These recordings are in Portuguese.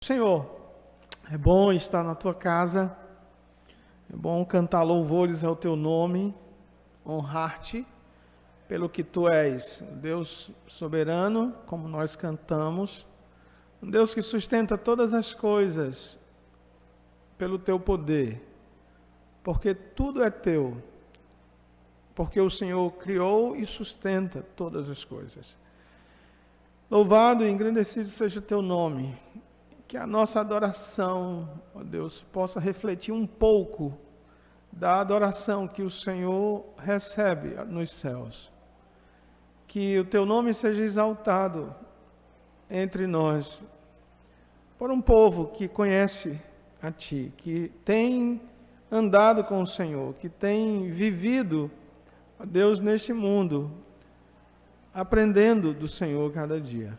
Senhor, é bom estar na tua casa, é bom cantar louvores ao teu nome, honrar-te pelo que tu és, Deus soberano, como nós cantamos, um Deus que sustenta todas as coisas pelo teu poder, porque tudo é teu, porque o Senhor criou e sustenta todas as coisas. Louvado e engrandecido seja o teu nome. Que a nossa adoração, ó Deus, possa refletir um pouco da adoração que o Senhor recebe nos céus. Que o teu nome seja exaltado entre nós, por um povo que conhece a Ti, que tem andado com o Senhor, que tem vivido, ó Deus, neste mundo, aprendendo do Senhor cada dia.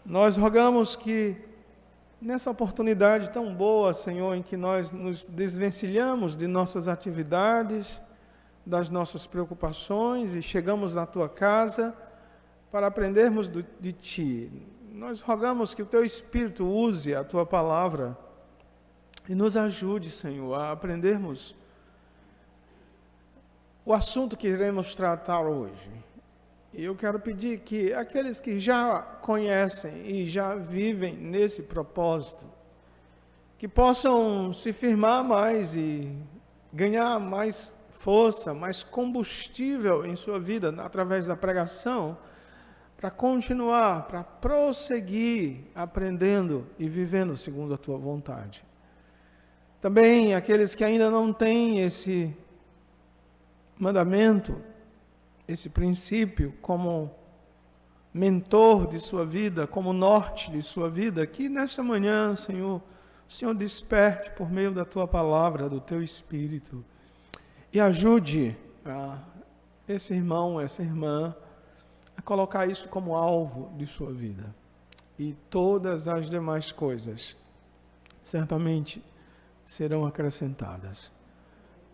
Nós rogamos que nessa oportunidade tão boa, Senhor, em que nós nos desvencilhamos de nossas atividades, das nossas preocupações e chegamos na Tua casa para aprendermos de Ti. Nós rogamos que o Teu Espírito use a Tua palavra e nos ajude, Senhor, a aprendermos o assunto que iremos tratar hoje. E eu quero pedir que aqueles que já conhecem e já vivem nesse propósito, que possam se firmar mais e ganhar mais força, mais combustível em sua vida, através da pregação, para continuar, para prosseguir aprendendo e vivendo segundo a Tua vontade. Também aqueles que ainda não têm esse mandamento, esse princípio como mentor de sua vida, como norte de sua vida, que nesta manhã, Senhor, o Senhor desperte por meio da Tua palavra, do Teu Espírito, e ajude esse irmão, essa irmã, a colocar isso como alvo de sua vida. E todas as demais coisas, certamente, serão acrescentadas.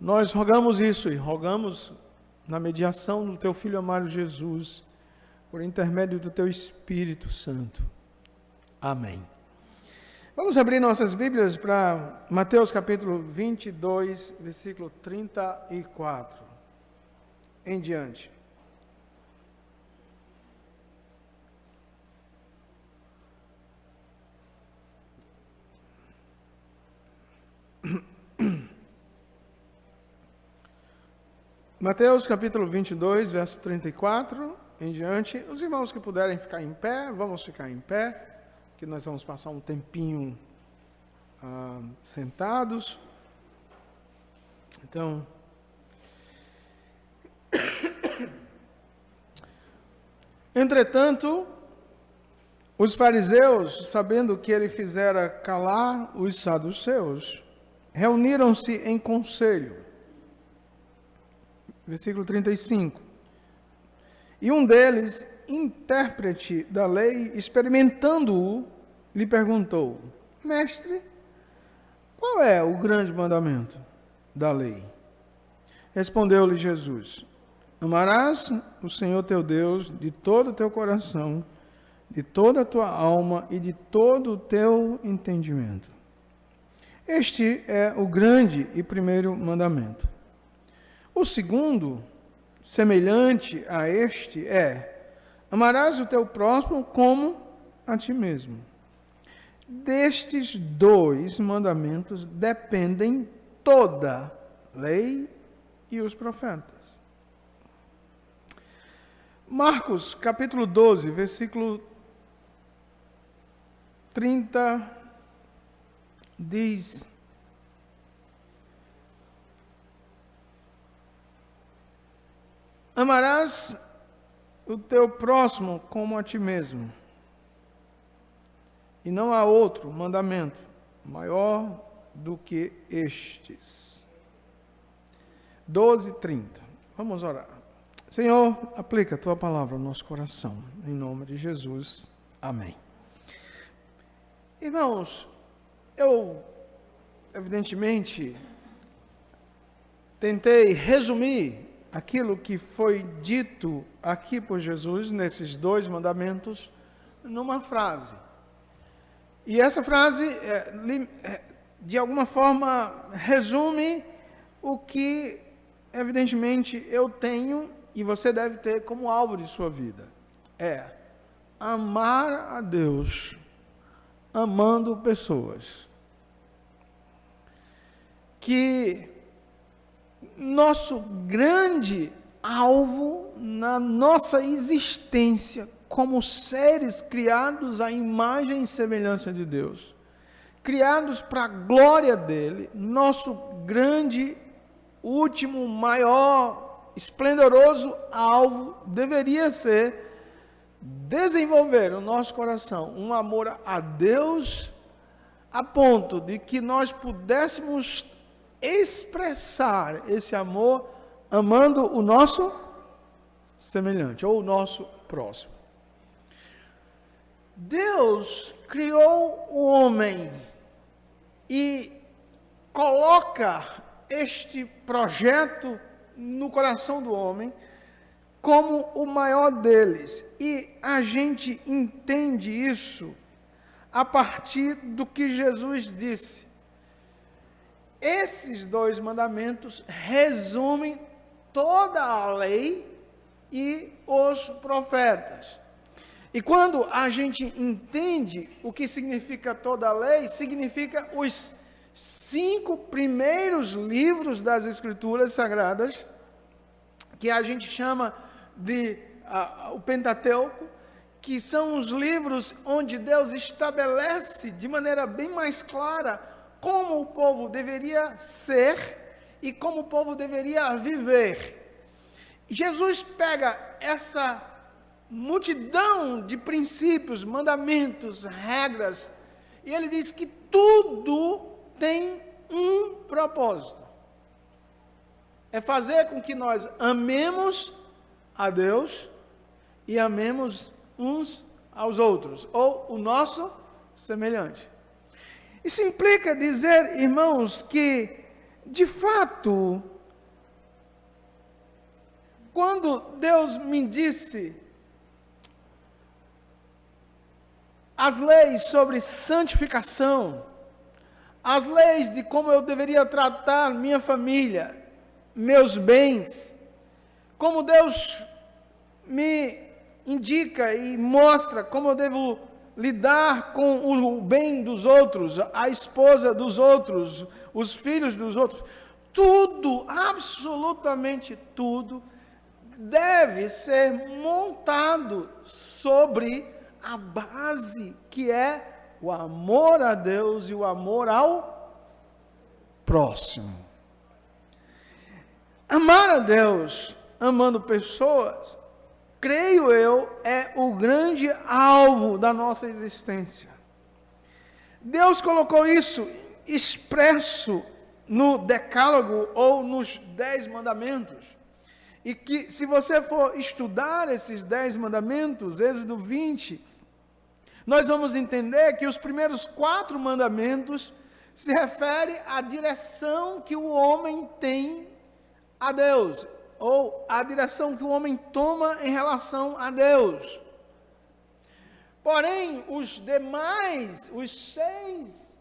Nós rogamos isso e rogamos na mediação do Teu Filho amado Jesus, por intermédio do Teu Espírito Santo. Amém. Vamos abrir nossas Bíblias para Mateus capítulo 22, versículo 34, em diante. Mateus capítulo 22, verso 34, em diante. Os irmãos que puderem ficar em pé, vamos ficar em pé, que nós vamos passar um tempinho sentados. Então, entretanto, os fariseus, sabendo que ele fizera calar os saduceus, reuniram-se em conselho. Versículo 35. E um deles, intérprete da lei, experimentando-o, lhe perguntou: Mestre, qual é o grande mandamento da lei? Respondeu-lhe Jesus: Amarás o Senhor teu Deus de todo o teu coração, de toda a tua alma e de todo o teu entendimento. Este é o grande e primeiro mandamento. O segundo, semelhante a este, é: amarás o teu próximo como a ti mesmo. Destes dois mandamentos dependem toda a lei e os profetas. Marcos, capítulo 12, versículo 30, diz: Amarás o teu próximo como a ti mesmo. E não há outro mandamento maior do que estes. 12:30. Vamos orar. Senhor, aplica a tua palavra no nosso coração. Em nome de Jesus. Amém. Irmãos, eu, evidentemente, tentei resumir aquilo que foi dito aqui por Jesus, nesses dois mandamentos, numa frase. E essa frase, de alguma forma, resume o que, evidentemente, eu tenho e você deve ter como alvo de sua vida. É amar a Deus, amando pessoas. Que nosso grande alvo na nossa existência como seres criados à imagem e semelhança de Deus, criados para a glória dele, nosso grande, último, maior, esplendoroso alvo deveria ser desenvolver no nosso coração um amor a Deus a ponto de que nós pudéssemos expressar esse amor amando o nosso semelhante ou o nosso próximo. Deus criou o homem e coloca este projeto no coração do homem como o maior deles. E a gente entende isso a partir do que Jesus disse. Esses 2 mandamentos resumem toda a lei e os profetas. E quando a gente entende o que significa toda a lei, significa os 5 primeiros livros das Escrituras Sagradas, que a gente chama de o Pentateuco, que são os livros onde Deus estabelece de maneira bem mais clara como o povo deveria ser e como o povo deveria viver. Jesus pega essa multidão de princípios, mandamentos, regras, e ele diz que tudo tem um propósito. É fazer com que nós amemos a Deus e amemos uns aos outros, ou o nosso semelhante. Isso implica dizer, irmãos, que, de fato, quando Deus me disse as leis sobre santificação, as leis de como eu deveria tratar minha família, meus bens, como Deus me indica e mostra como eu devo lidar com o bem dos outros, a esposa dos outros, os filhos dos outros, tudo, absolutamente tudo, deve ser montado sobre a base que é o amor a Deus e o amor ao próximo. Amar a Deus, amando pessoas, creio eu, é o grande alvo da nossa existência. Deus colocou isso expresso no Decálogo ou nos 10 mandamentos. E que, se você for estudar esses 10 mandamentos, Êxodo 20, nós vamos entender que os primeiros 4 mandamentos se referem à direção que o homem tem a Deus, ou a direção que o homem toma em relação a Deus. Porém, os demais, os 6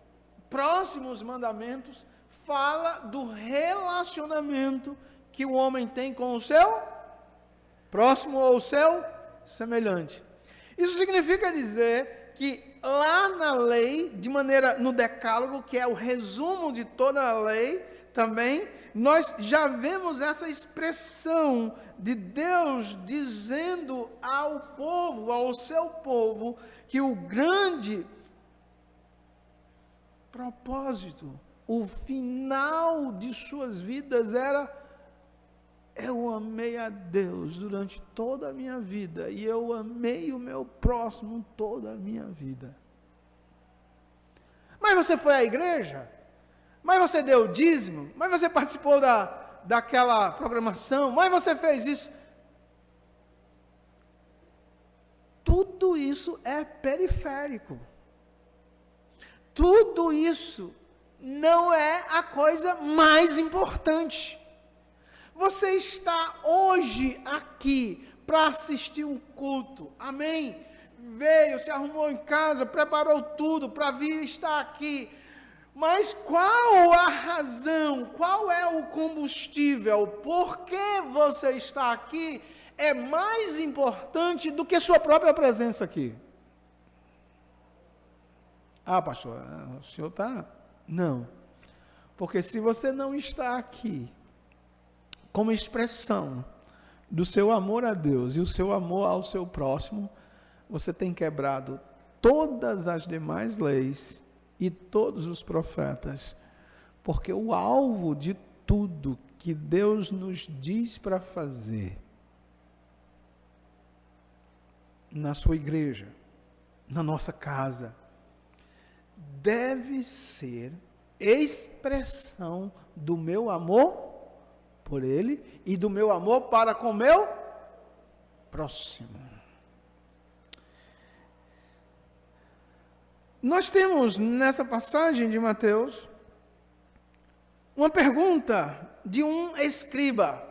próximos mandamentos, fala do relacionamento que o homem tem com o seu próximo ou o seu semelhante. Isso significa dizer que lá na lei, de maneira no Decálogo, que é o resumo de toda a lei, também nós já vemos essa expressão de Deus dizendo ao povo, ao seu povo, que o grande propósito, o final de suas vidas era: eu amei a Deus durante toda a minha vida e eu amei o meu próximo toda a minha vida. Mas você foi à igreja? Mas você deu o dízimo? Mas você participou daquela programação? Mas você fez isso? Tudo isso é periférico. Tudo isso não é a coisa mais importante. Você está hoje aqui para assistir um culto, amém? veio, se arrumou em casa, preparou tudo para vir estar aqui. Mas qual a razão, qual é o combustível, por que você está aqui, é mais importante do que sua própria presença aqui. Ah, pastor, o senhor está... Não, porque se você não está aqui, como expressão do seu amor a Deus e o seu amor ao seu próximo, você tem quebrado todas as demais leis e todos os profetas, porque o alvo de tudo que Deus nos diz para fazer na sua igreja, na nossa casa, deve ser expressão do meu amor por Ele e do meu amor para com o meu próximo. Nós temos nessa passagem de Mateus uma pergunta de um escriba,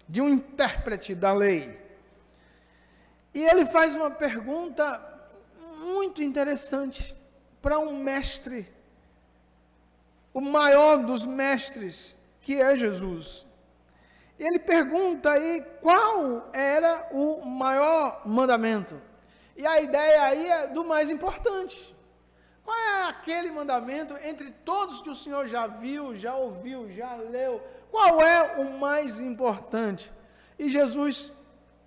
de um intérprete da lei. E ele faz uma pergunta muito interessante para um mestre, o maior dos mestres, que é Jesus. Ele pergunta aí qual era o maior mandamento. E a ideia aí é do mais importante. Qual é aquele mandamento entre todos que o Senhor já viu, já ouviu, já leu? Qual é o mais importante? E Jesus,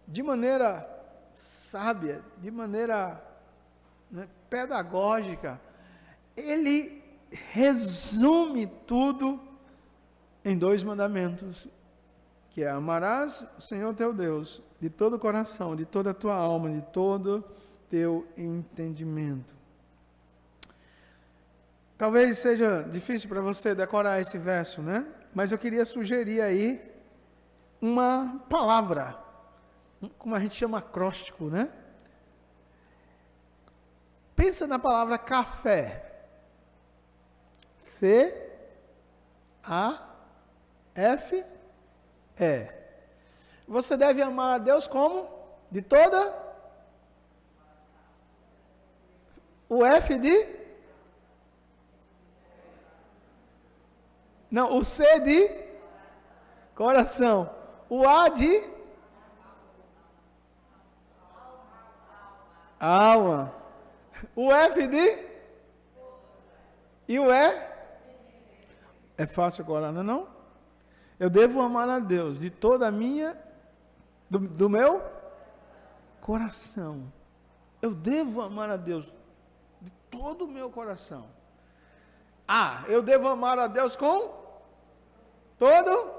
de maneira sábia, de maneira pedagógica, ele resume tudo em 2 mandamentos, que é: amarás o Senhor teu Deus de todo o coração, de toda a tua alma, de todo teu entendimento. Talvez seja difícil para você decorar esse verso, né? Mas eu queria sugerir aí uma palavra, como a gente chama acróstico, né? Pensa na palavra café. C-A-F-E. Você deve amar a Deus como? De toda? O F de? Não, o C de? Coração. O A de? Alma. O F de? E o E? É fácil agora, não é não? Eu devo amar a Deus de toda a minha, do meu coração. Eu devo amar a Deus de todo o meu coração. Eu devo amar a Deus com todo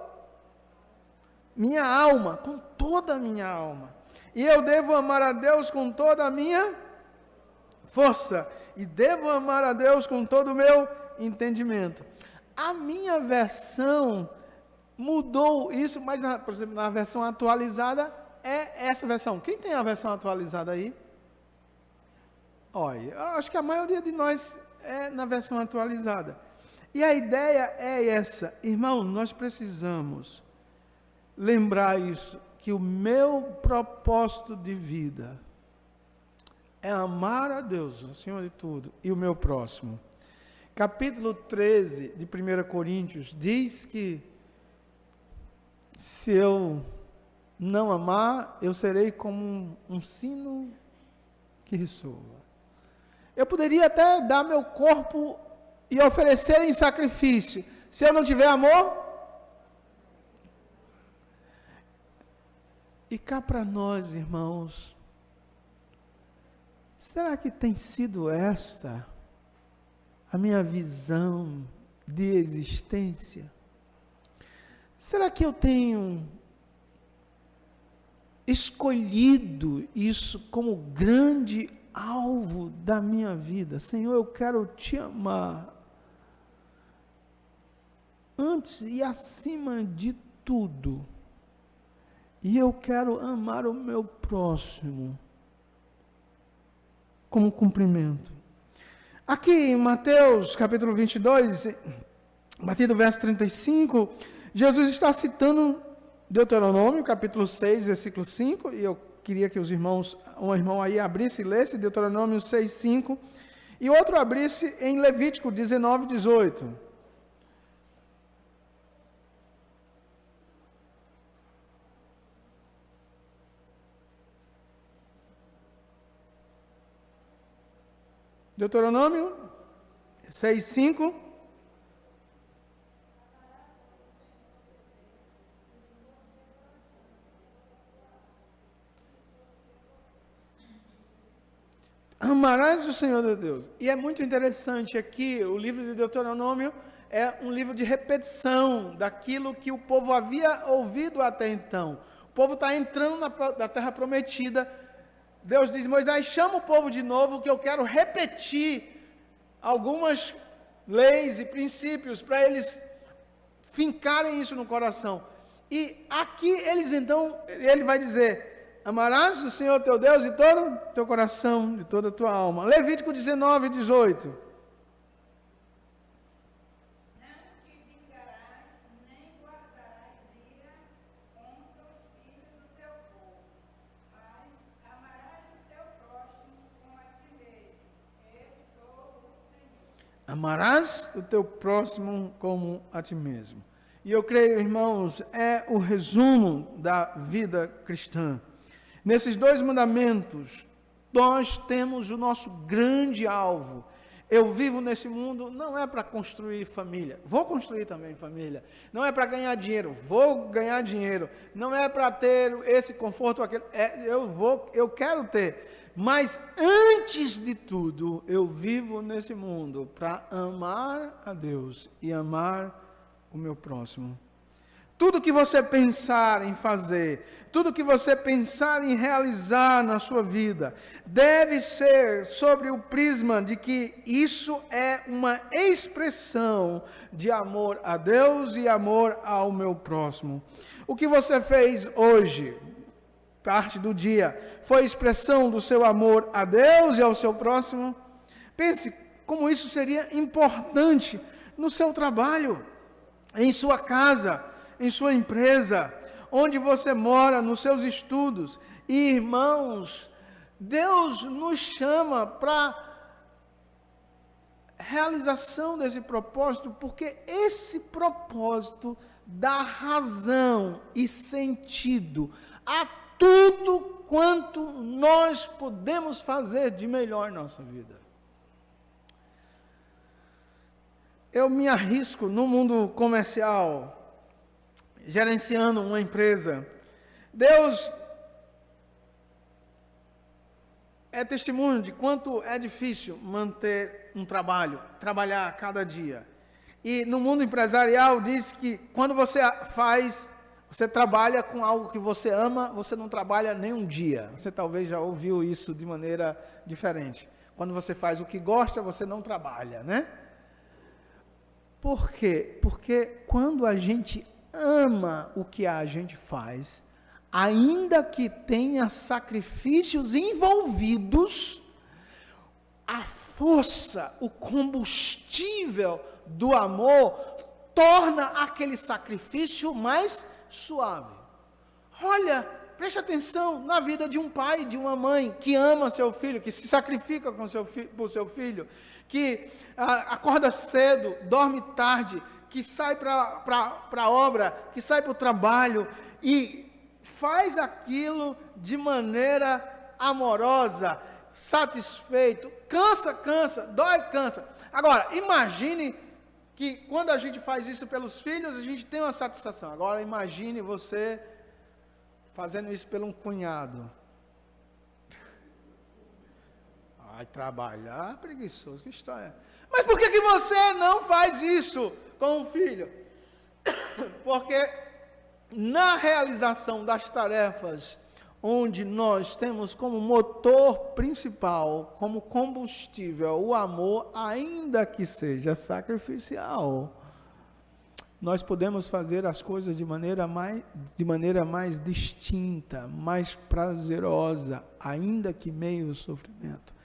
minha alma, com toda a minha alma. E eu devo amar a Deus com toda a minha força. E devo amar a Deus com todo o meu entendimento. A minha versão mudou isso, mas, por exemplo, na versão atualizada é essa versão. Quem tem a versão atualizada aí? Olha, eu acho que a maioria de nós é na versão atualizada. E a ideia é essa. Irmão, nós precisamos lembrar isso, que o meu propósito de vida é amar a Deus, acima de tudo, e o meu próximo. Capítulo 13 de 1 Coríntios diz que se eu não amar, eu serei como um sino que ressoa. Eu poderia até dar meu corpo e oferecer em sacrifício. Se eu não tiver amor, e cá para nós, irmãos, será que tem sido esta a minha visão de existência? Será que eu tenho escolhido isso como grande alvo da minha vida? Senhor, eu quero te amar antes e acima de tudo. E eu quero amar o meu próximo como cumprimento. Aqui em Mateus capítulo 22, a partir do verso 35, Jesus está citando Deuteronômio capítulo 6, versículo 5, e eu queria que um irmão aí abrisse e lesse Deuteronômio 6:5 e outro abrisse em Levítico 19:18. Deuteronômio 6:5. Amarás o Senhor teu Deus. E é muito interessante aqui, o livro de Deuteronômio é um livro de repetição daquilo que o povo havia ouvido até então. O povo está entrando na terra prometida. Deus diz: Moisés, chama o povo de novo, que eu quero repetir algumas leis e princípios para eles fincarem isso no coração. E aqui ele vai dizer: amarás o Senhor teu Deus de todo o teu coração, de toda a tua alma. Levítico 19:18. Amarás o teu próximo como a ti mesmo. E eu creio, irmãos, é o resumo da vida cristã. Nesses dois mandamentos, nós temos o nosso grande alvo. Eu vivo nesse mundo, não é para construir família, vou construir também família. Não é para ganhar dinheiro, vou ganhar dinheiro. Não é para ter esse conforto, aquele, eu quero ter. Mas antes de tudo, eu vivo nesse mundo para amar a Deus e amar o meu próximo. Tudo que você pensar em fazer, tudo que você pensar em realizar na sua vida, deve ser sobre o prisma de que isso é uma expressão de amor a Deus e amor ao meu próximo. O que você fez hoje, parte do dia, foi expressão do seu amor a Deus e ao seu próximo? Pense como isso seria importante no seu trabalho, em sua casa, em sua empresa, onde você mora, nos seus estudos. E, irmãos, Deus nos chama para realização desse propósito, porque esse propósito dá razão e sentido a tudo quanto nós podemos fazer de melhor em nossa vida. Eu me arrisco no mundo comercial, gerenciando uma empresa. Deus é testemunho de quanto é difícil manter um trabalho, trabalhar cada dia. E no mundo empresarial diz que quando você trabalha com algo que você ama, você não trabalha nem um dia. Você talvez já ouviu isso de maneira diferente. Quando você faz o que gosta, você não trabalha, né? Por quê? Porque quando a gente ama o que a gente faz, ainda que tenha sacrifícios envolvidos, a força, o combustível do amor torna aquele sacrifício mais suave. Olha, preste atenção na vida de um pai, de uma mãe que ama seu filho, que se sacrifica por seu filho, que acorda cedo, dorme tarde, que sai para a obra, que sai para o trabalho e faz aquilo de maneira amorosa, satisfeito, cansa, dói, cansa. Agora, imagine que quando a gente faz isso pelos filhos, a gente tem uma satisfação. Agora, imagine você fazendo isso pelo um cunhado. Ai, trabalhar, preguiçoso, que história. Mas por que você não faz isso com o filho? Porque na realização das tarefas, onde nós temos como motor principal, como combustível, o amor, ainda que seja sacrificial, nós podemos fazer as coisas de maneira mais distinta, mais prazerosa, ainda que meio sofrimento.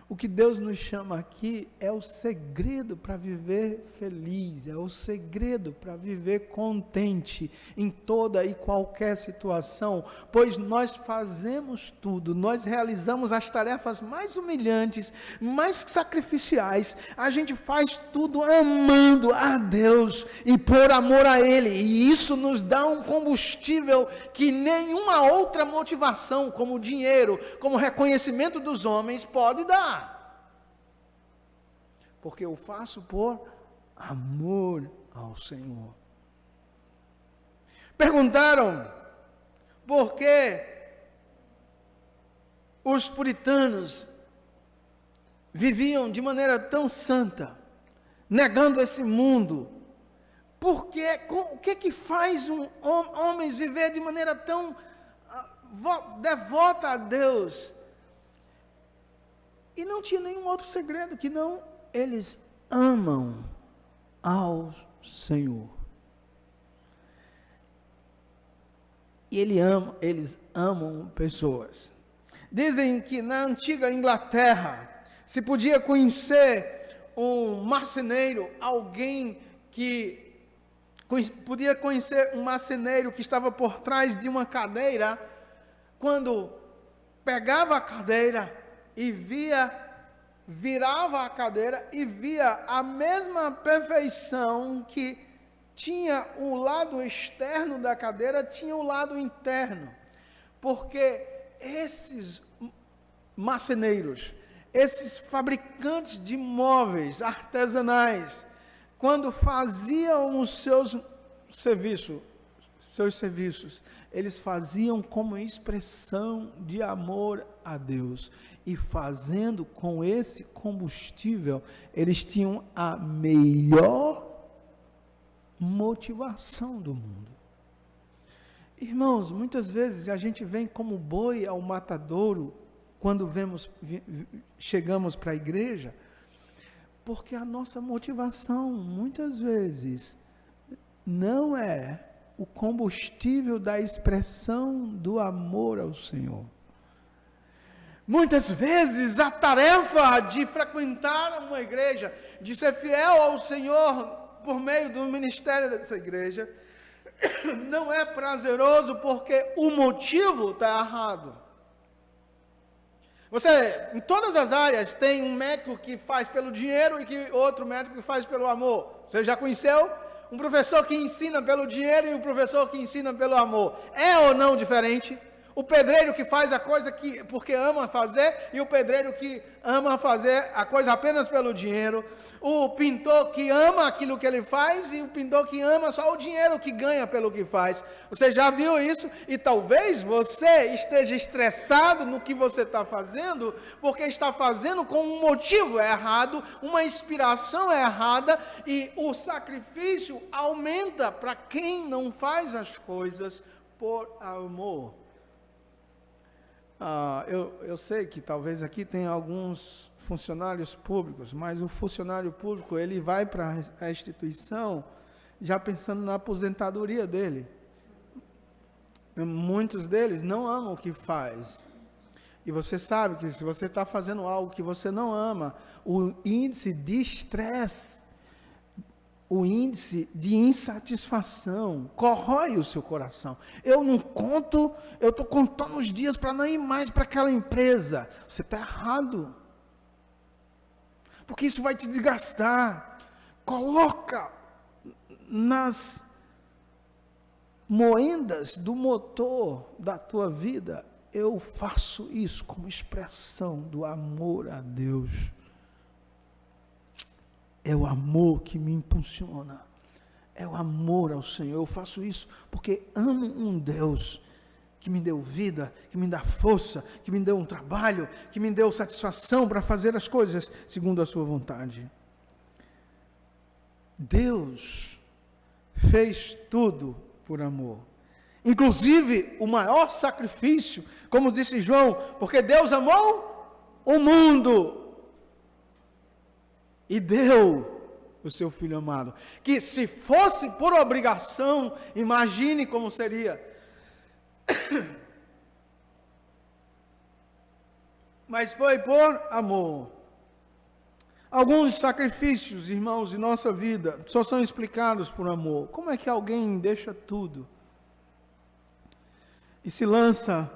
O que Deus nos chama aqui é o segredo para viver feliz, é o segredo para viver contente em toda e qualquer situação, pois nós fazemos tudo, nós realizamos as tarefas mais humilhantes, mais sacrificiais, a gente faz tudo amando a Deus e por amor a Ele, e isso nos dá um combustível que nenhuma outra motivação, como dinheiro, como reconhecimento dos homens, pode dar. Porque eu faço por amor ao Senhor. Perguntaram por que os puritanos viviam de maneira tão santa, negando esse mundo. Porque o que faz homens viver de maneira tão devota a Deus? E não tinha nenhum outro segredo que não eles amam ao Senhor. E eles amam pessoas. Dizem que na antiga Inglaterra se podia conhecer um marceneiro, alguém que podia conhecer um marceneiro que estava por trás de uma cadeira, quando pegava a cadeira e virava a cadeira e via a mesma perfeição que tinha o lado externo da cadeira, tinha o lado interno. Porque esses marceneiros, esses fabricantes de móveis artesanais, quando faziam os seus serviços, eles faziam como expressão de amor a Deus. E fazendo com esse combustível, eles tinham a melhor motivação do mundo. Irmãos, muitas vezes a gente vem como boi ao matadouro, quando chegamos para a igreja, porque a nossa motivação, muitas vezes, não é o combustível da expressão do amor ao Senhor. Muitas vezes a tarefa de frequentar uma igreja, de ser fiel ao Senhor por meio do ministério dessa igreja, não é prazeroso porque o motivo está errado. Você, em todas as áreas, tem um médico que faz pelo dinheiro e outro médico que faz pelo amor. Você já conheceu? Um professor que ensina pelo dinheiro e um professor que ensina pelo amor. É ou não diferente? O pedreiro que faz a coisa porque ama fazer, e o pedreiro que ama fazer a coisa apenas pelo dinheiro. O pintor que ama aquilo que ele faz, e o pintor que ama só o dinheiro que ganha pelo que faz. Você já viu isso? E talvez você esteja estressado no que você está fazendo, porque está fazendo com um motivo errado, uma inspiração errada, e o sacrifício aumenta para quem não faz as coisas por amor. Eu sei que talvez aqui tenha alguns funcionários públicos, mas o funcionário público, ele vai para a instituição já pensando na aposentadoria dele. Muitos deles não amam o que faz. E você sabe que se você está fazendo algo que você não ama, o índice de estresse, o índice de insatisfação corrói o seu coração. Eu estou contando os dias para não ir mais para aquela empresa. Você está errado. Porque isso vai te desgastar. Coloca nas moendas do motor da tua vida. Eu faço isso como expressão do amor a Deus. É o amor que me impulsiona. É o amor ao Senhor. Eu faço isso porque amo um Deus que me deu vida, que me dá força, que me deu um trabalho, que me deu satisfação para fazer as coisas segundo a sua vontade. Deus fez tudo por amor. Inclusive o maior sacrifício, como disse João, porque Deus amou o mundo e deu o seu Filho amado, que se fosse por obrigação, imagine como seria. Mas foi por amor. Alguns sacrifícios, irmãos, de nossa vida só são explicados por amor. Como é que alguém deixa tudo e se lança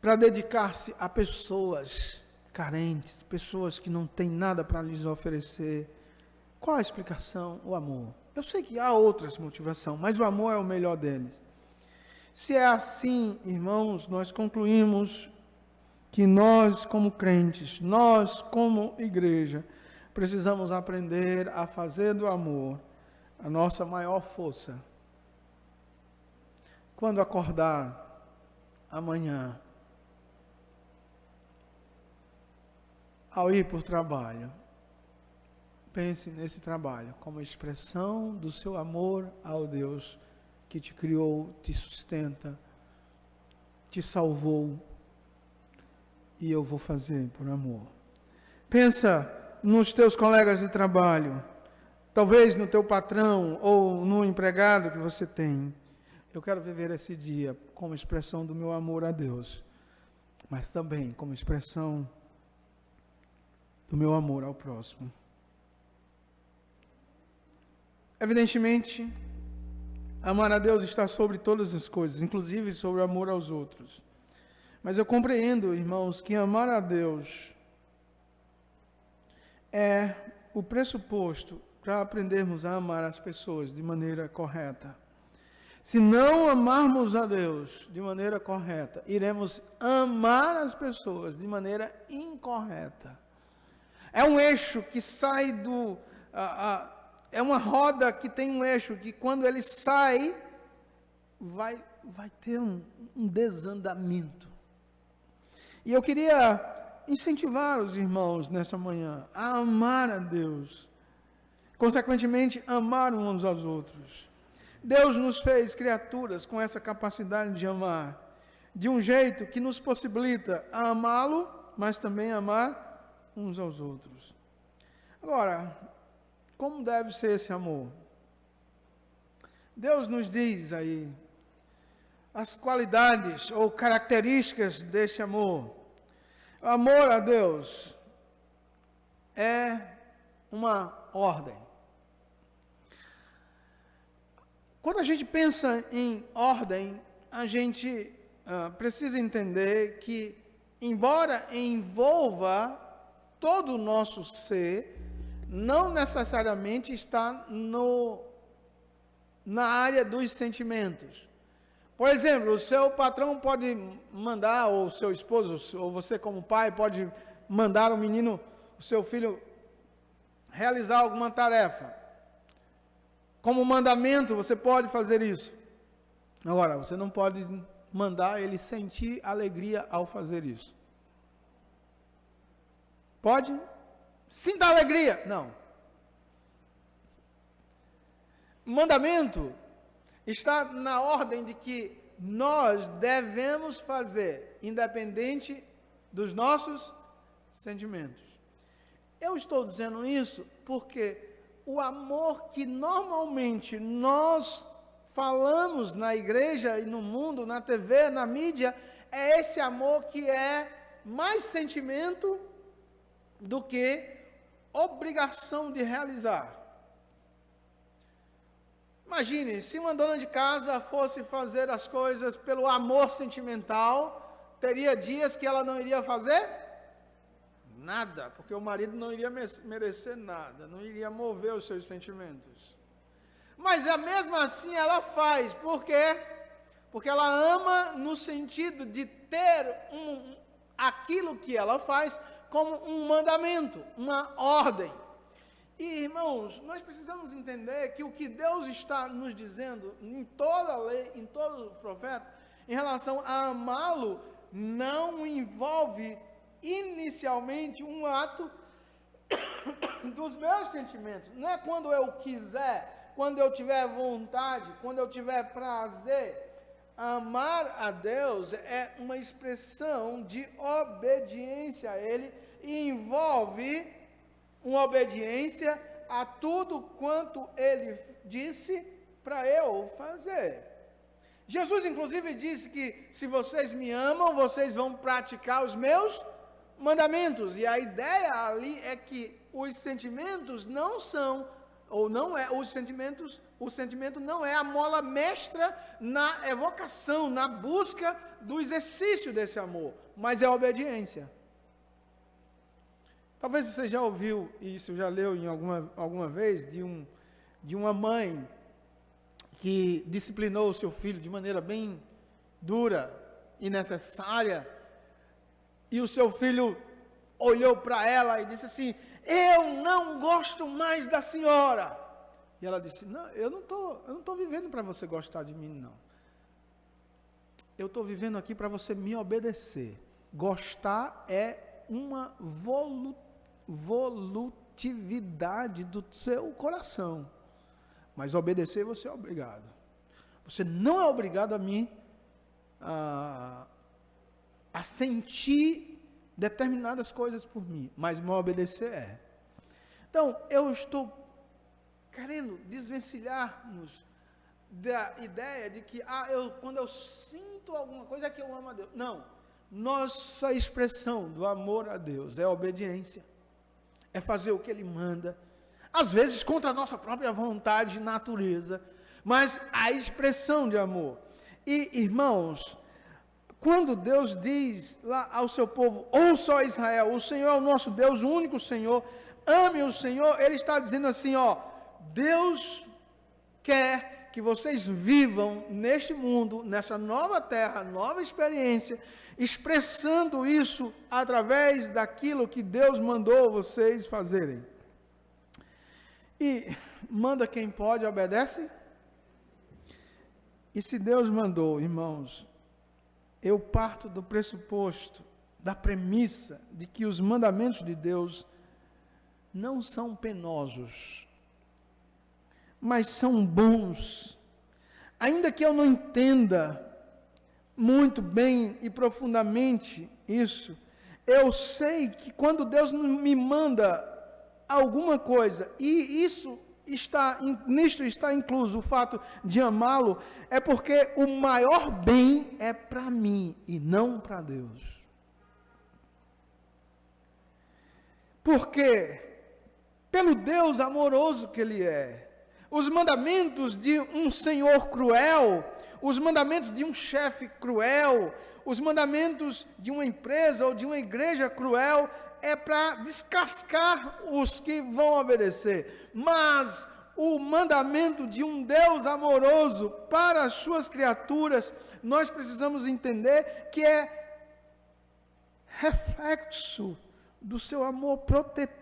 para dedicar-se a pessoas carentes, pessoas que não têm nada para lhes oferecer? Qual a explicação? O amor. Eu sei que há outras motivações, mas o amor é o melhor deles. Se é assim, irmãos, nós concluímos que nós, como crentes, nós, como igreja, precisamos aprender a fazer do amor a nossa maior força. Quando acordar amanhã, ao ir para o trabalho, pense nesse trabalho como expressão do seu amor ao Deus que te criou, te sustenta, te salvou, e eu vou fazer por amor. Pensa nos teus colegas de trabalho, talvez no teu patrão ou no empregado que você tem. Eu quero viver esse dia como expressão do meu amor a Deus, mas também como expressão do meu amor ao próximo. Evidentemente, amar a Deus está sobre todas as coisas, inclusive sobre o amor aos outros. Mas eu compreendo, irmãos, que amar a Deus é o pressuposto para aprendermos a amar as pessoas de maneira correta. Se não amarmos a Deus de maneira correta, iremos amar as pessoas de maneira incorreta. É um eixo que sai do... é uma roda que tem um eixo que quando ele sai, vai ter um desandamento. E eu queria incentivar os irmãos nessa manhã a amar a Deus, consequentemente amar uns aos outros. Deus nos fez criaturas com essa capacidade de amar, de um jeito que nos possibilita a amá-lo, mas também amar uns aos outros. Agora, como deve ser esse amor? Deus nos diz aí as qualidades ou características desse amor. O amor a Deus é uma ordem. Quando a gente pensa em ordem, a gente precisa entender que, embora envolva todo o nosso ser, não necessariamente está na área dos sentimentos. Por exemplo, o seu patrão pode mandar, ou o seu esposo, ou você como pai, pode mandar o menino, o seu filho, realizar alguma tarefa. Como mandamento, você pode fazer isso. Agora, você não pode mandar ele sentir alegria ao fazer isso. Pode? Sinta alegria. Não. Mandamento está na ordem de que nós devemos fazer, independente dos nossos sentimentos. Eu estou dizendo isso porque o amor que normalmente nós falamos na igreja e no mundo, na TV, na mídia, é esse amor que é mais sentimento do que obrigação de realizar. Imagine, se uma dona de casa fosse fazer as coisas pelo amor sentimental, teria dias que ela não iria fazer nada, porque o marido não iria merecer nada, não iria mover os seus sentimentos. Mas mesmo assim ela faz, por quê? Porque ela ama no sentido de ter aquilo que ela faz como um mandamento, uma ordem. E, irmãos, nós precisamos entender que o que Deus está nos dizendo em toda a lei, em todo o profeta, em relação a amá-lo, não envolve inicialmente um ato dos meus sentimentos. Não é quando eu quiser, quando eu tiver vontade, quando eu tiver prazer. Amar a Deus é uma expressão de obediência a Ele e envolve uma obediência a tudo quanto Ele disse para eu fazer. Jesus, inclusive, disse que se vocês me amam, vocês vão praticar os meus mandamentos. E a ideia ali é que os sentimentos não são, ou não é, o sentimento não é a mola mestra na evocação, na busca do exercício desse amor, mas é a obediência. Talvez você já ouviu isso, já leu em alguma vez, de uma mãe que disciplinou o seu filho de maneira bem dura e necessária, e o seu filho olhou para ela e disse assim: eu não gosto mais da senhora. E ela disse: não, eu não tô vivendo para você gostar de mim, não. Eu estou vivendo aqui para você me obedecer. Gostar é uma volutividade do seu coração, mas obedecer você é obrigado. Você não é obrigado a sentir determinadas coisas por mim, mas me obedecer é. Então, eu estou querendo desvencilhar-nos da ideia de que quando eu sinto alguma coisa é que eu amo a Deus. Não, nossa expressão do amor a Deus é a obediência, é fazer o que Ele manda, às vezes contra a nossa própria vontade e natureza, mas a expressão de amor. E, irmãos, quando Deus diz lá ao seu povo: ouça, ó Israel, o Senhor é o nosso Deus, o único Senhor, ame o Senhor, Ele está dizendo assim, Deus quer que vocês vivam neste mundo, nessa nova terra, nova experiência, expressando isso através daquilo que Deus mandou vocês fazerem. E manda quem pode, obedece. E se Deus mandou, irmãos, eu parto do pressuposto, da premissa de que os mandamentos de Deus não são penosos, mas são bons. Ainda que eu não entenda muito bem e profundamente isso, eu sei que quando Deus me manda alguma coisa, e nisto está incluso o fato de amá-lo, é porque o maior bem é para mim e não para Deus. Porque, pelo Deus amoroso que Ele é, os mandamentos de um senhor cruel, os mandamentos de um chefe cruel, os mandamentos de uma empresa ou de uma igreja cruel, é para descascar os que vão obedecer. Mas o mandamento de um Deus amoroso para as suas criaturas, nós precisamos entender que é reflexo do seu amor protetor,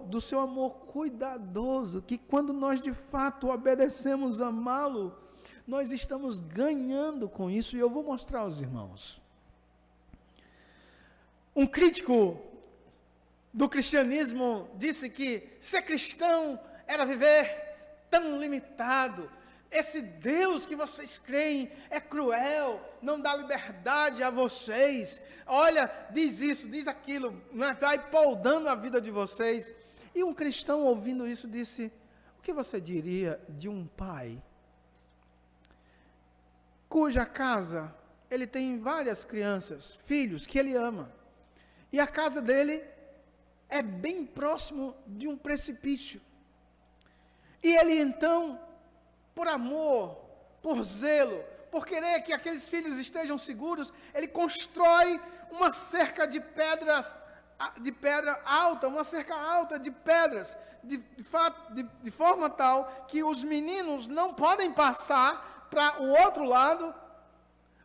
do seu amor cuidadoso, que quando nós de fato obedecemos amá-lo, nós estamos ganhando com isso, e eu vou mostrar aos irmãos. Um crítico do cristianismo disse que ser cristão era viver tão limitado. Esse Deus que vocês creem é cruel, não dá liberdade a vocês. Olha, diz isso, diz aquilo, vai poldando a vida de vocês. E um cristão ouvindo isso disse: o que você diria de um pai cuja casa ele tem várias crianças, filhos que ele ama, e a casa dele é bem próximo de um precipício, e ele então, por amor, por zelo, por querer que aqueles filhos estejam seguros, ele constrói uma cerca de pedras, de pedra alta, uma cerca alta de pedras, de forma tal que os meninos não podem passar para o outro lado.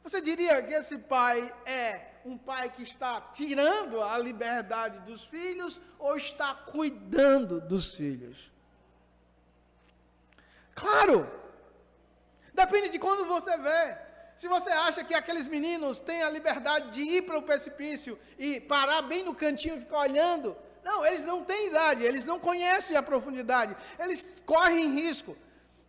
Você diria que esse pai é um pai que está tirando a liberdade dos filhos ou está cuidando dos filhos? Claro, depende de quando você vê. Se você acha que aqueles meninos têm a liberdade de ir para o precipício e parar bem no cantinho e ficar olhando, não, eles não têm idade, eles não conhecem a profundidade, eles correm risco.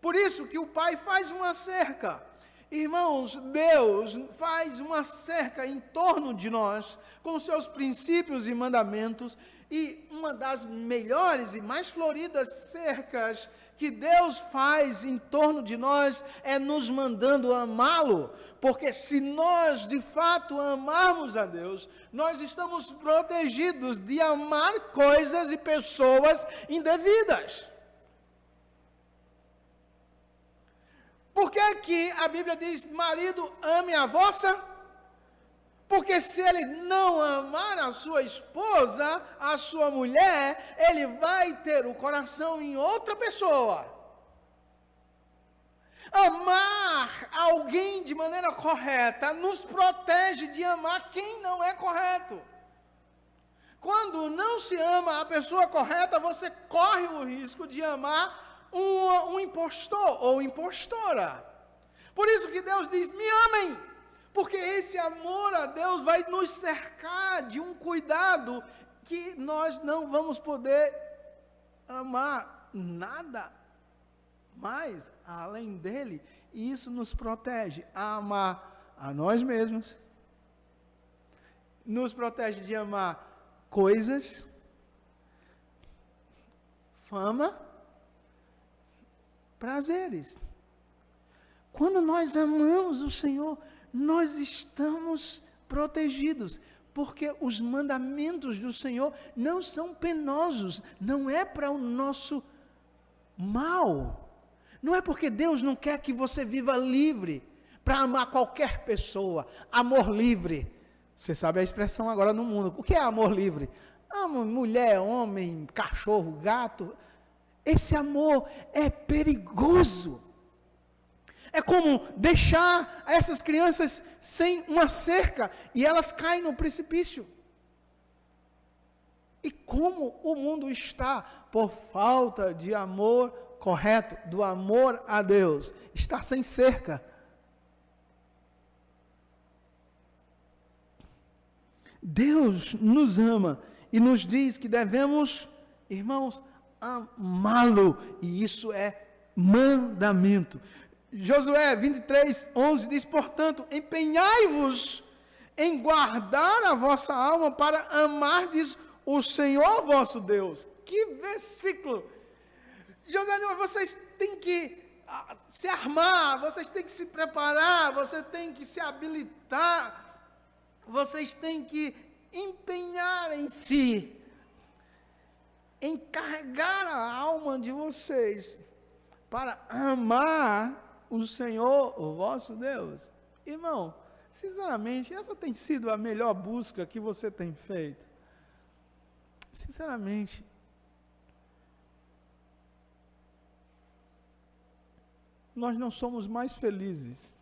Por isso que o pai faz uma cerca. Irmãos, Deus faz uma cerca em torno de nós, com seus princípios e mandamentos, e uma das melhores e mais floridas cercas que Deus faz em torno de nós é nos mandando amá-lo, porque se nós de fato amarmos a Deus, nós estamos protegidos de amar coisas e pessoas indevidas. Por que que a Bíblia diz, marido, ame a vossa? Porque se ele não amar a sua esposa, a sua mulher, ele vai ter o coração em outra pessoa. Amar alguém de maneira correta nos protege de amar quem não é correto. Quando não se ama a pessoa correta, você corre o risco de amar um impostor ou impostora. Por isso que Deus diz, me amem. Porque esse amor a Deus vai nos cercar de um cuidado que nós não vamos poder amar nada mais além dele. E isso nos protege a amar a nós mesmos. Nos protege de amar coisas, fama, prazeres. Quando nós amamos o Senhor, nós estamos protegidos, porque os mandamentos do Senhor não são penosos, não é para o nosso mal, não é porque Deus não quer que você viva livre, para amar qualquer pessoa, amor livre. Você sabe a expressão agora no mundo, o que é amor livre? Amo mulher, homem, cachorro, gato. Esse amor é perigoso. É como deixar essas crianças sem uma cerca e elas caem no precipício. E como o mundo está por falta de amor correto, do amor a Deus, está sem cerca. Deus nos ama e nos diz que devemos, irmãos, amá-lo, e isso é mandamento. Josué 23:11 diz, portanto, empenhai-vos em guardar a vossa alma para amardes o Senhor vosso Deus. Que versículo! Josué, vocês têm que se armar, vocês têm que se preparar, vocês têm que se habilitar, vocês têm que empenhar em si, encarregar a alma de vocês para amar o Senhor, o vosso Deus. Irmão, sinceramente, essa tem sido a melhor busca que você tem feito. Sinceramente, nós não somos mais felizes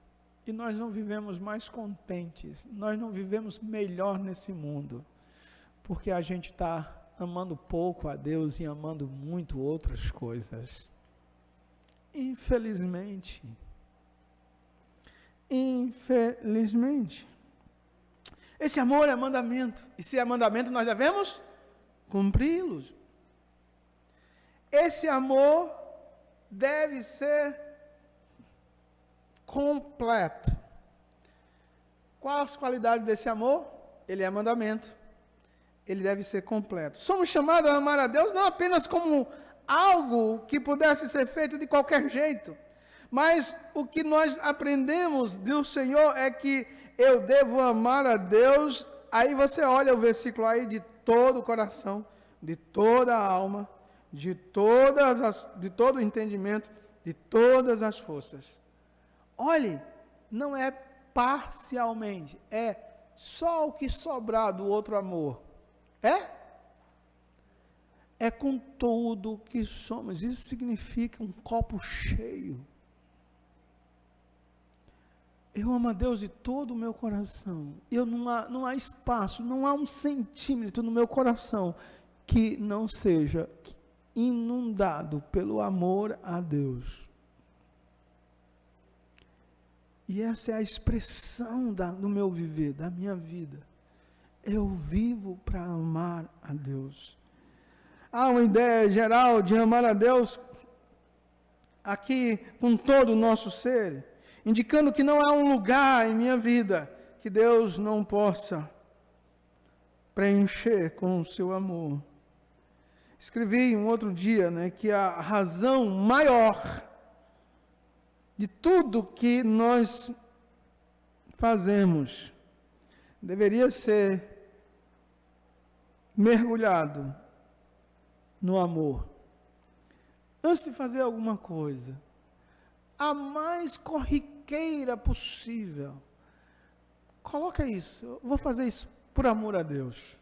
e nós não vivemos mais contentes, nós não vivemos melhor nesse mundo, porque a gente está amando pouco a Deus e amando muito outras coisas. Infelizmente, esse amor é mandamento, e se é mandamento nós devemos cumpri-los. Esse amor deve ser completo. Quais as qualidades desse amor? Ele é mandamento, ele deve ser completo. Somos chamados a amar a Deus não apenas como algo que pudesse ser feito de qualquer jeito, mas o que nós aprendemos do Senhor é que eu devo amar a Deus. Aí você olha o versículo aí, de todo o coração, de toda a alma, de todo o entendimento, de todas as forças. Olhe, não é parcialmente, é só o que sobrar do outro amor. É com tudo o que somos. Isso significa um copo cheio. Eu amo a Deus de todo o meu coração. Não há espaço, não há um centímetro no meu coração que não seja inundado pelo amor a Deus. E essa é a expressão do meu viver, da minha vida. Eu vivo para amar a Deus. Há uma ideia geral de amar a Deus aqui com todo o nosso ser, indicando que não há um lugar em minha vida que Deus não possa preencher com o seu amor. Escrevi um outro dia, né, que a razão maior de tudo que nós fazemos deveria ser mergulhado no amor. Antes de fazer alguma coisa, a mais corriqueira possível, coloca isso, eu vou fazer isso por amor a Deus.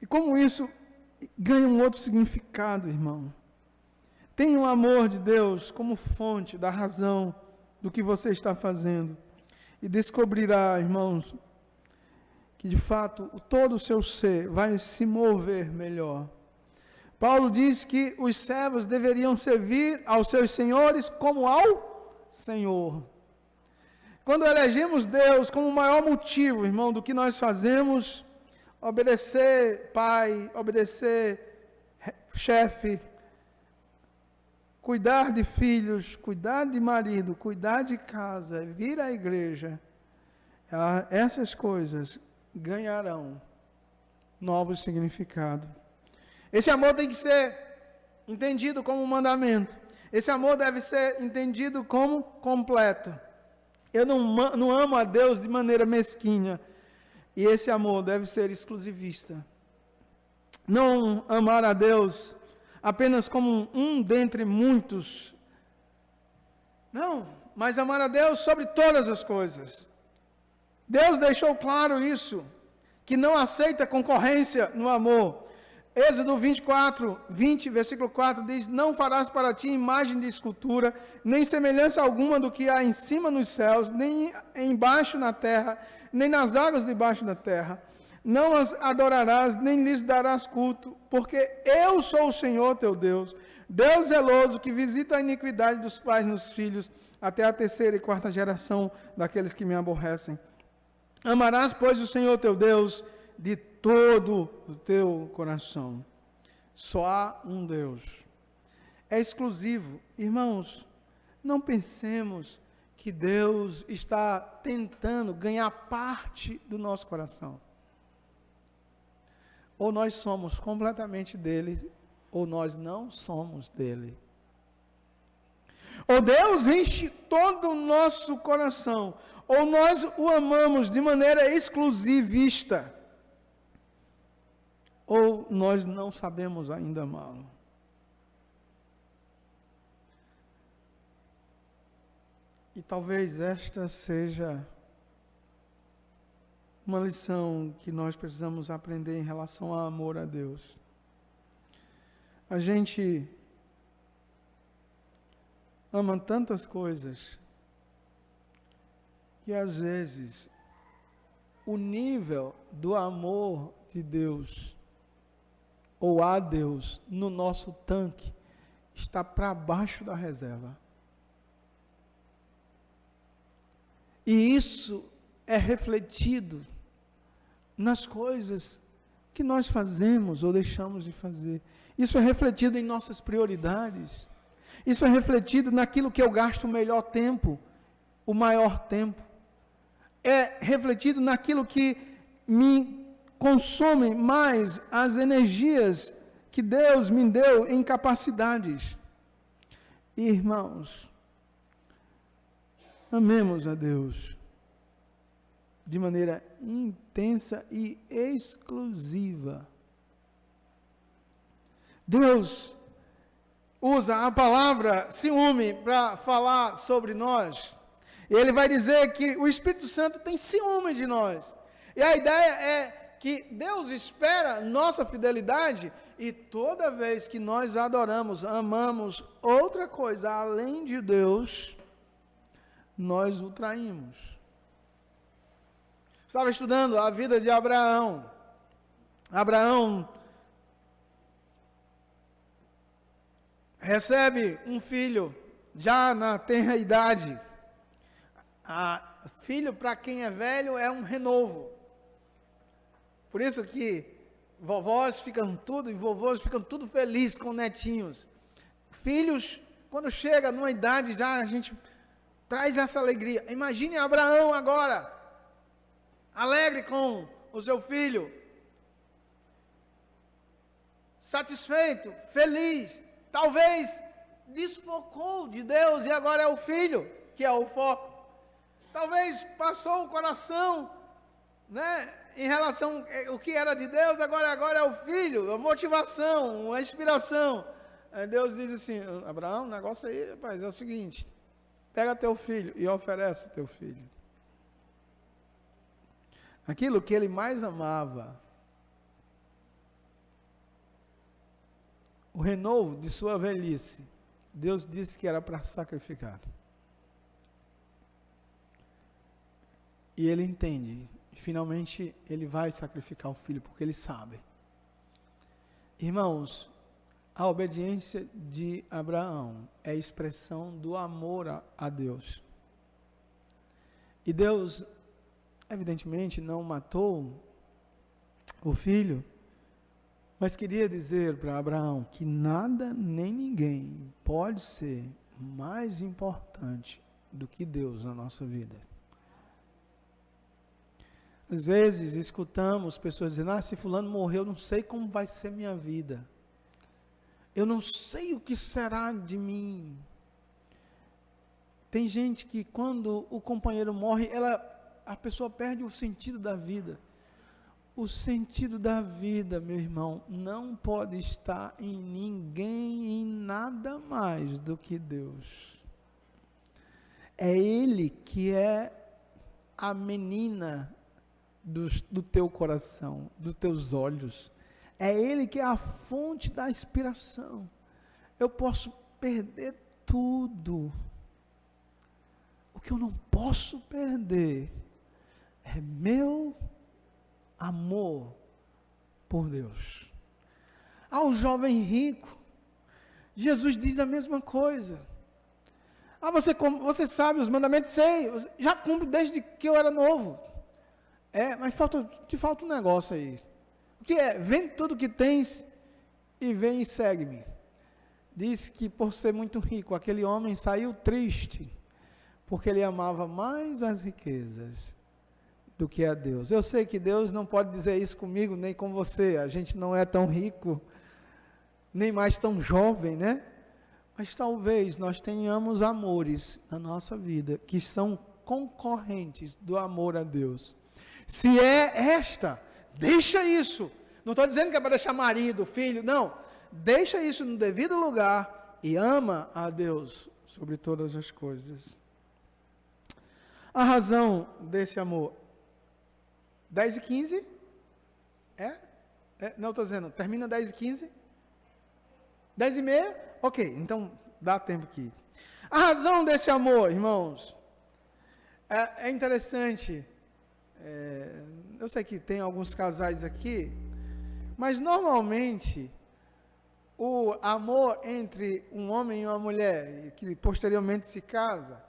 E como isso ganha um outro significado, irmão. Tenha o amor de Deus como fonte da razão do que você está fazendo. E descobrirá, irmãos, que de fato todo o seu ser vai se mover melhor. Paulo diz que os servos deveriam servir aos seus senhores como ao Senhor. Quando elegemos Deus como o maior motivo, irmão, do que nós fazemos, obedecer pai, obedecer chefe, cuidar de filhos, cuidar de marido, cuidar de casa, vir à igreja, essas coisas ganharão novos significados. Esse amor tem que ser entendido como um mandamento. Esse amor deve ser entendido como completo. Eu não amo a Deus de maneira mesquinha. E esse amor deve ser exclusivista. Não amar a Deus apenas como um dentre muitos. Não, mas amar a Deus sobre todas as coisas. Deus deixou claro isso, que não aceita concorrência no amor. Êxodo 24, 20, versículo 4 diz: não farás para ti imagem de escultura, nem semelhança alguma do que há em cima nos céus, nem embaixo na terra, nem nas águas debaixo da terra. Não as adorarás, nem lhes darás culto, porque eu sou o Senhor teu Deus, Deus zeloso, que visita a iniquidade dos pais nos filhos, até a terceira e quarta geração daqueles que me aborrecem. Amarás, pois, o Senhor teu Deus de todo o teu coração. Só há um Deus. É exclusivo. Irmãos, não pensemos que Deus está tentando ganhar parte do nosso coração. Ou nós somos completamente dele, ou nós não somos dele. Ou Deus enche todo o nosso coração, ou nós o amamos de maneira exclusivista, ou nós não sabemos ainda amá-lo. E talvez esta seja uma lição que nós precisamos aprender em relação ao amor a Deus. A gente ama tantas coisas que às vezes o nível do amor de Deus ou a Deus no nosso tanque está para baixo da reserva. E isso é refletido nas coisas que nós fazemos ou deixamos de fazer. Isso é refletido em nossas prioridades. Isso é refletido naquilo que eu gasto o melhor tempo, o maior tempo. É refletido naquilo que me consome mais as energias que Deus me deu em capacidades. Irmãos, amemos a Deus de maneira intensa e exclusiva. Deus usa a palavra ciúme para falar sobre nós. Ele vai dizer que o Espírito Santo tem ciúme de nós. E a ideia é que Deus espera nossa fidelidade e toda vez que nós adoramos, amamos outra coisa além de Deus, nós o traímos. Estava estudando a vida de Abraão. Abraão recebe um filho já na tenra idade. Filho, para quem é velho, é um renovo. Por isso que vovós ficam tudo e vovôs ficam tudo felizes com netinhos. Filhos, quando chega numa idade já, a gente traz essa alegria. Imagine Abraão agora, alegre com o seu filho. satisfeito, feliz, talvez desfocou de Deus e agora é o filho que é o foco. Talvez passou o coração, né, em relação ao que era de Deus, agora é o filho, a motivação, a inspiração. Aí Deus diz assim: Abraão, o negócio aí, rapaz, é o seguinte, pega teu filho e oferece o teu filho. Aquilo que ele mais amava, o renovo de sua velhice, Deus disse que era para sacrificar. E ele entende, finalmente ele vai sacrificar o filho, porque ele sabe. Irmãos, a obediência de Abraão é a expressão do amor a Deus. E Deus, evidentemente, não matou o filho, mas queria dizer para Abraão que nada nem ninguém pode ser mais importante do que Deus na nossa vida. Às vezes escutamos pessoas dizendo: se fulano morreu, eu não sei como vai ser minha vida. Eu não sei o que será de mim. Tem gente que quando o companheiro morre, a pessoa perde o sentido da vida. O sentido da vida, meu irmão, não pode estar em ninguém, em nada mais do que Deus. É Ele que é a menina do teu coração, dos teus olhos. É Ele que é a fonte da inspiração. Eu posso perder tudo. O que eu não posso perder é meu amor por Deus. Ao jovem rico, Jesus diz a mesma coisa. Você sabe os mandamentos? Sei, já cumpro desde que eu era novo. Mas te falta um negócio aí. O que é? Vende tudo o que tens e vem e segue-me. Diz que por ser muito rico, aquele homem saiu triste, porque ele amava mais as riquezas do que a Deus. Eu sei que Deus não pode dizer isso comigo, nem com você. A gente não é tão rico, nem mais tão jovem, né? Mas talvez nós tenhamos amores na nossa vida que são concorrentes do amor a Deus. Se é esta, deixa isso. Não estou dizendo que é para deixar marido, filho, não. Deixa isso no devido lugar e ama a Deus sobre todas as coisas. A razão desse amor. 10 e 15? Não, estou dizendo, termina 10 e 15? 10 e meia? Ok, então dá tempo aqui. A razão desse amor, irmãos, é interessante. Eu sei que tem alguns casais aqui, mas normalmente o amor entre um homem e uma mulher, que posteriormente se casa,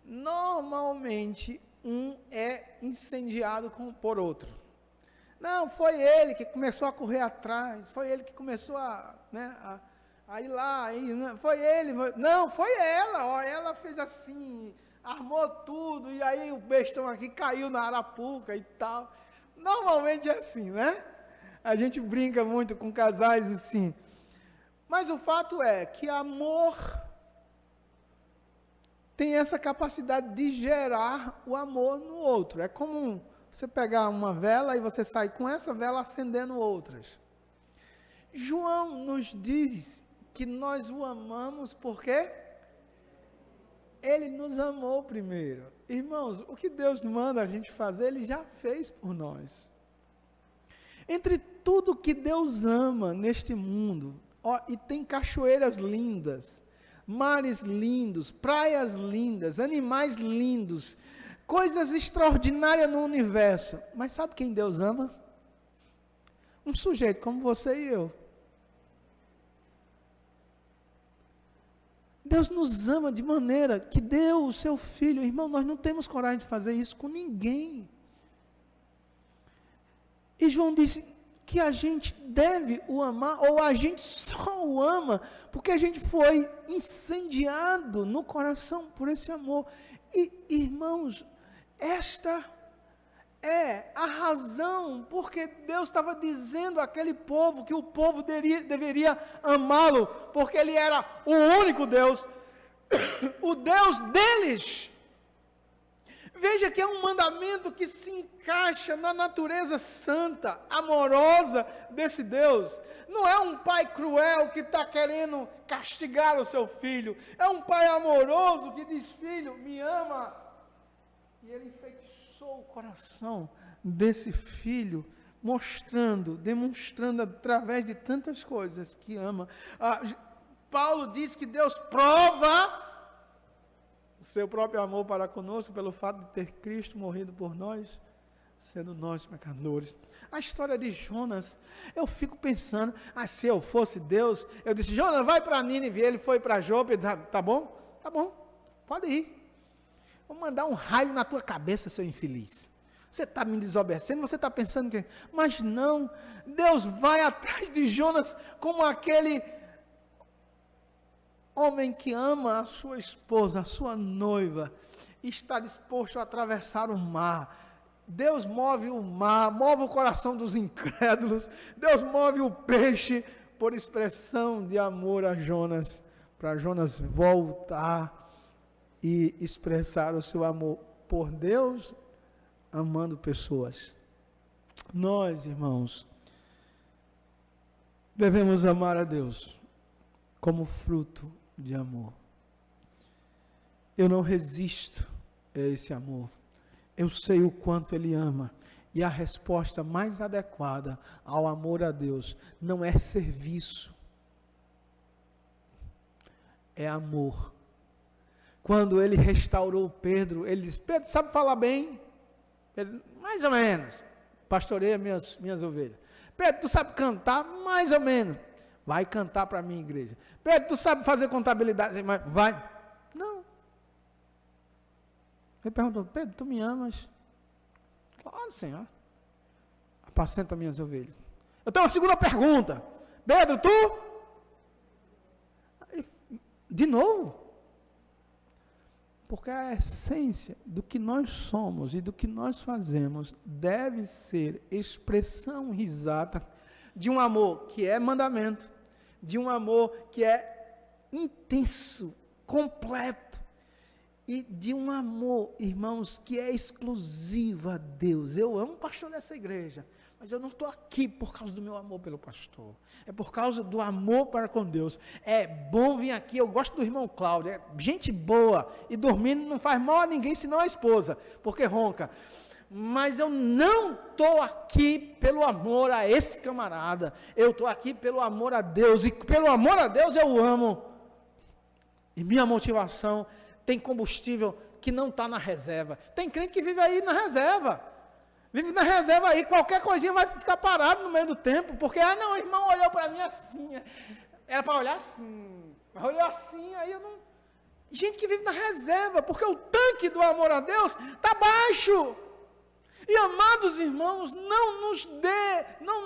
normalmente um é incendiado por outro. Não, foi ele que começou a correr atrás, foi ele que começou a ir lá, foi ele, não, foi ela, ela fez assim, armou tudo, e aí o bestão aqui caiu na arapuca e tal. Normalmente é assim, né? A gente brinca muito com casais assim. Mas o fato é que amor tem essa capacidade de gerar o amor no outro. É como você pegar uma vela e você sai com essa vela acendendo outras. João nos diz que nós o amamos porque Ele nos amou primeiro. Irmãos, o que Deus manda a gente fazer, Ele já fez por nós. Entre tudo que Deus ama neste mundo, e tem cachoeiras lindas, mares lindos, praias lindas, animais lindos, coisas extraordinárias no universo. Mas sabe quem Deus ama? Um sujeito como você e eu. Deus nos ama de maneira que deu o seu Filho. Irmão, nós não temos coragem de fazer isso com ninguém. E João disse que a gente deve o amar, ou a gente só o ama, porque a gente foi incendiado no coração por esse amor. E, irmãos, esta é a razão porque Deus estava dizendo àquele povo que o povo deveria amá-lo, porque Ele era o único Deus, o Deus deles. Veja que é um mandamento que se encaixa na natureza santa, amorosa desse Deus. Não é um pai cruel que está querendo castigar o seu filho. É um pai amoroso que diz: filho, me ama. E ele enfeitiçou o coração desse filho, demonstrando através de tantas coisas que ama. Paulo diz que Deus prova o seu próprio amor para conosco pelo fato de ter Cristo morrido por nós, sendo nós pecadores. A história de Jonas, eu fico pensando, se eu fosse Deus, eu disse: Jonas, vai para Nínive. Ele foi para Jope, ele disse: tá bom, pode ir. Vou mandar um raio na tua cabeça, seu infeliz. Você está me desobedecendo, você está pensando que... Mas não, Deus vai atrás de Jonas como aquele homem que ama a sua esposa, a sua noiva, e está disposto a atravessar o mar. Deus move o mar, move o coração dos incrédulos. Deus move o peixe por expressão de amor a Jonas, para Jonas voltar e expressar o seu amor por Deus, amando pessoas. Nós, irmãos, devemos amar a Deus como fruto de amor. Eu não resisto a esse amor. Eu sei o quanto Ele ama. E a resposta mais adequada ao amor a Deus não é serviço, é amor. Quando Ele restaurou Pedro, Ele disse: Pedro, sabe falar bem? Pedro, mais ou menos. Pastoreia minhas ovelhas. Pedro, tu sabe cantar? Mais ou menos. Vai cantar para a minha igreja. Pedro, tu sabe fazer contabilidade? Vai. Não. Ele perguntou: Pedro, tu me amas? Claro, Senhor. Apacenta minhas ovelhas. Eu tenho uma segunda pergunta. Pedro, tu? De novo. Porque a essência do que nós somos e do que nós fazemos deve ser expressão exata de um amor que é mandamento, de um amor que é intenso, completo, e de um amor, irmãos, que é exclusivo a Deus. Eu amo o pastor dessa igreja, mas eu não estou aqui por causa do meu amor pelo pastor, é por causa do amor para com Deus. É bom vir aqui, eu gosto do irmão Cláudio, é gente boa, e dormindo não faz mal a ninguém senão a esposa, porque ronca. Mas eu não estou aqui pelo amor a esse camarada, eu estou aqui pelo amor a Deus, e pelo amor a Deus eu amo, e minha motivação tem combustível que não está na reserva. Tem crente que vive aí na reserva, aí, qualquer coisinha vai ficar parado no meio do tempo, porque, não, o irmão olhou para mim assim, era para olhar assim, olhou assim, aí eu não... Gente que vive na reserva, porque o tanque do amor a Deus está baixo. E, amados irmãos, não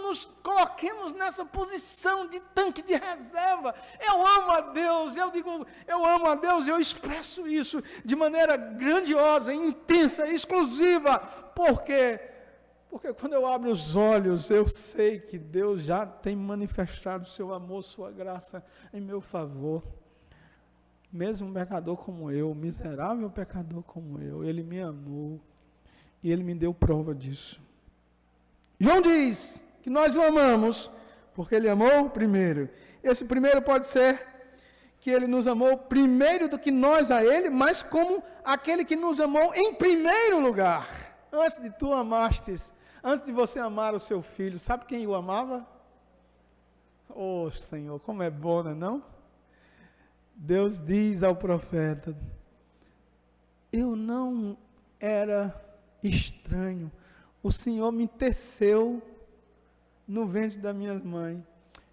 nos coloquemos nessa posição de tanque de reserva. Eu amo a Deus, eu amo a Deus, eu expresso isso de maneira grandiosa, intensa, exclusiva, porque quando eu abro os olhos, eu sei que Deus já tem manifestado seu amor, sua graça em meu favor. Mesmo um pecador como eu, miserável pecador como eu, Ele me amou. E Ele me deu prova disso. João diz que nós o amamos porque Ele amou primeiro. Esse primeiro pode ser que Ele nos amou primeiro do que nós a Ele, mas como aquele que nos amou em primeiro lugar. Antes de tu amastes, antes de você amar o seu filho, sabe quem o amava? Oh, Senhor, como é bom, não? Deus diz ao profeta: eu não era estranho, o Senhor me teceu no ventre da minha mãe.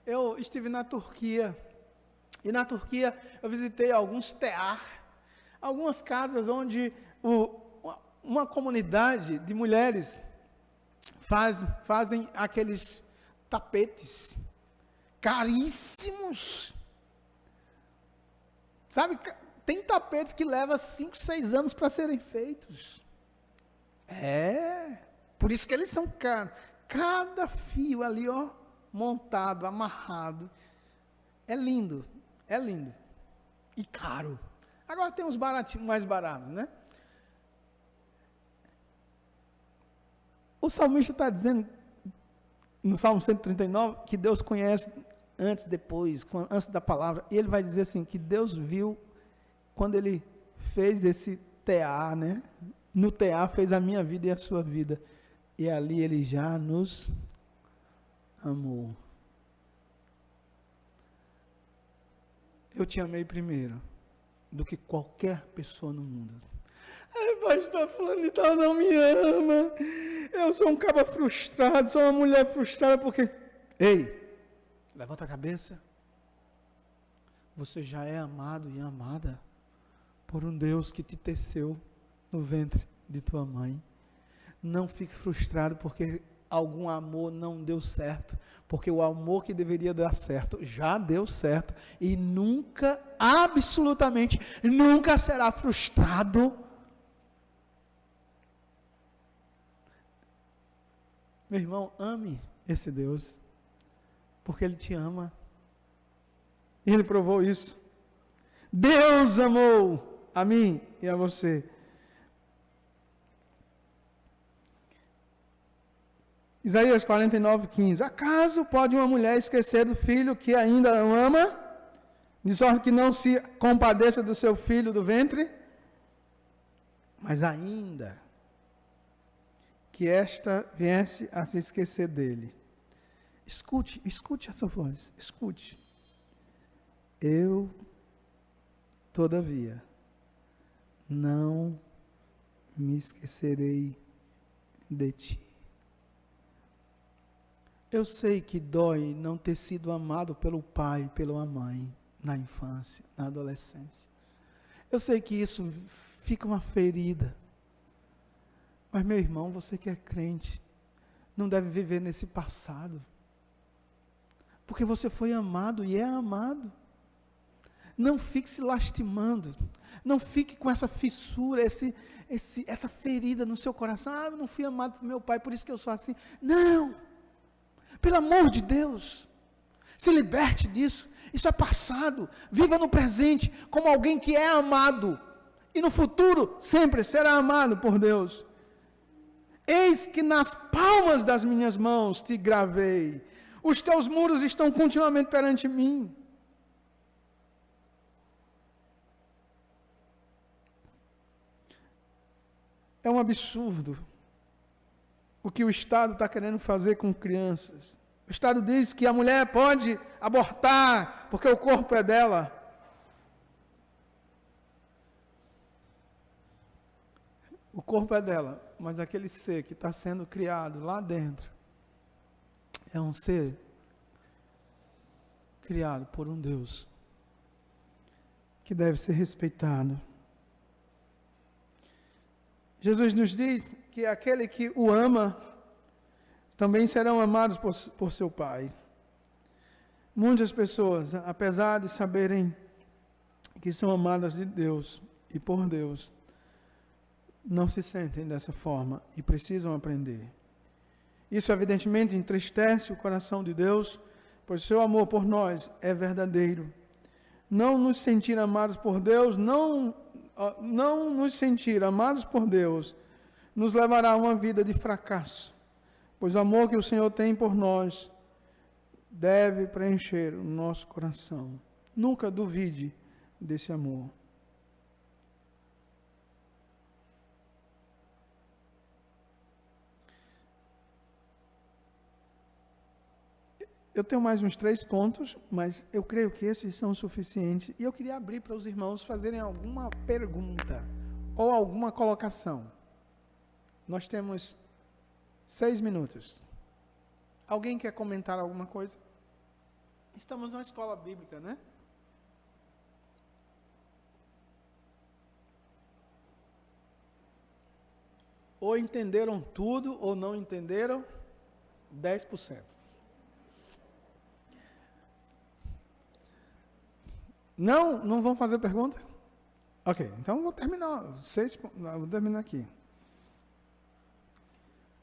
Eu estive na Turquia, e na Turquia eu visitei alguns tear, algumas casas onde uma comunidade de mulheres fazem aqueles tapetes caríssimos, sabe, tem tapetes que levam 5, 6 anos para serem feitos. Por isso que eles são caros. Cada fio ali, ó, montado, amarrado. É lindo. E caro. Agora tem uns baratinhos, mais baratos, né? O salmista está dizendo, no Salmo 139, que Deus conhece antes, depois, antes da palavra. E ele vai dizer assim, que Deus viu quando ele fez esse tear, né? No tear fez a minha vida e a sua vida. E ali ele já nos amou. Eu te amei primeiro do que qualquer pessoa no mundo. Ai, pastor, fulano de tal não me ama. Eu sou um cara frustrado, sou uma mulher frustrada porque... Ei, levanta a cabeça. Você já é amado e amada por um Deus que te teceu no ventre de tua mãe. Não fique frustrado porque algum amor não deu certo, porque o amor que deveria dar certo já deu certo e nunca, absolutamente nunca será frustrado. Meu irmão, ame esse Deus, porque Ele te ama. E Ele provou isso. Deus amou a mim e a você. Isaías 49:15. Acaso pode uma mulher esquecer do filho que ainda ama, de sorte que não se compadeça do seu filho do ventre? Mas ainda que esta viesse a se esquecer dele. Escute essa voz, escute. Eu, todavia, não me esquecerei de ti. Eu sei que dói não ter sido amado pelo pai, pela mãe, na infância, na adolescência. Eu sei que isso fica uma ferida. Mas, meu irmão, você que é crente, não deve viver nesse passado. Porque você foi amado e é amado. Não fique se lastimando. Não fique com essa fissura, essa ferida no seu coração. Ah, eu não fui amado por meu pai, por isso que eu sou assim. Não! Pelo amor de Deus, se liberte disso. Isso é passado. Viva no presente como alguém que é amado. E no futuro sempre será amado por Deus. Eis que nas palmas das minhas mãos te gravei. Os teus muros estão continuamente perante mim. É um absurdo o que o Estado está querendo fazer com crianças. O Estado diz que a mulher pode abortar porque o corpo é dela. O corpo é dela, mas aquele ser que está sendo criado lá dentro é um ser criado por um Deus que deve ser respeitado. Jesus nos diz que aquele que o ama também serão amados por seu Pai. Muitas pessoas, apesar de saberem que são amadas de Deus e por Deus, não se sentem dessa forma e precisam aprender. Isso evidentemente entristece o coração de Deus, pois seu amor por nós é verdadeiro. Não nos sentir amados por Deus, não nos sentir amados por Deus, nos levará a uma vida de fracasso, pois o amor que o Senhor tem por nós deve preencher o nosso coração. Nunca duvide desse amor. Eu tenho mais uns 3 pontos, mas eu creio que esses são suficientes. E eu queria abrir para os irmãos fazerem alguma pergunta ou alguma colocação. Nós temos 6 minutos. Alguém quer comentar alguma coisa? Estamos numa escola bíblica, né? Ou entenderam tudo ou não entenderam? 10%. Não vão fazer perguntas? Ok, então vou terminar. Vou terminar aqui.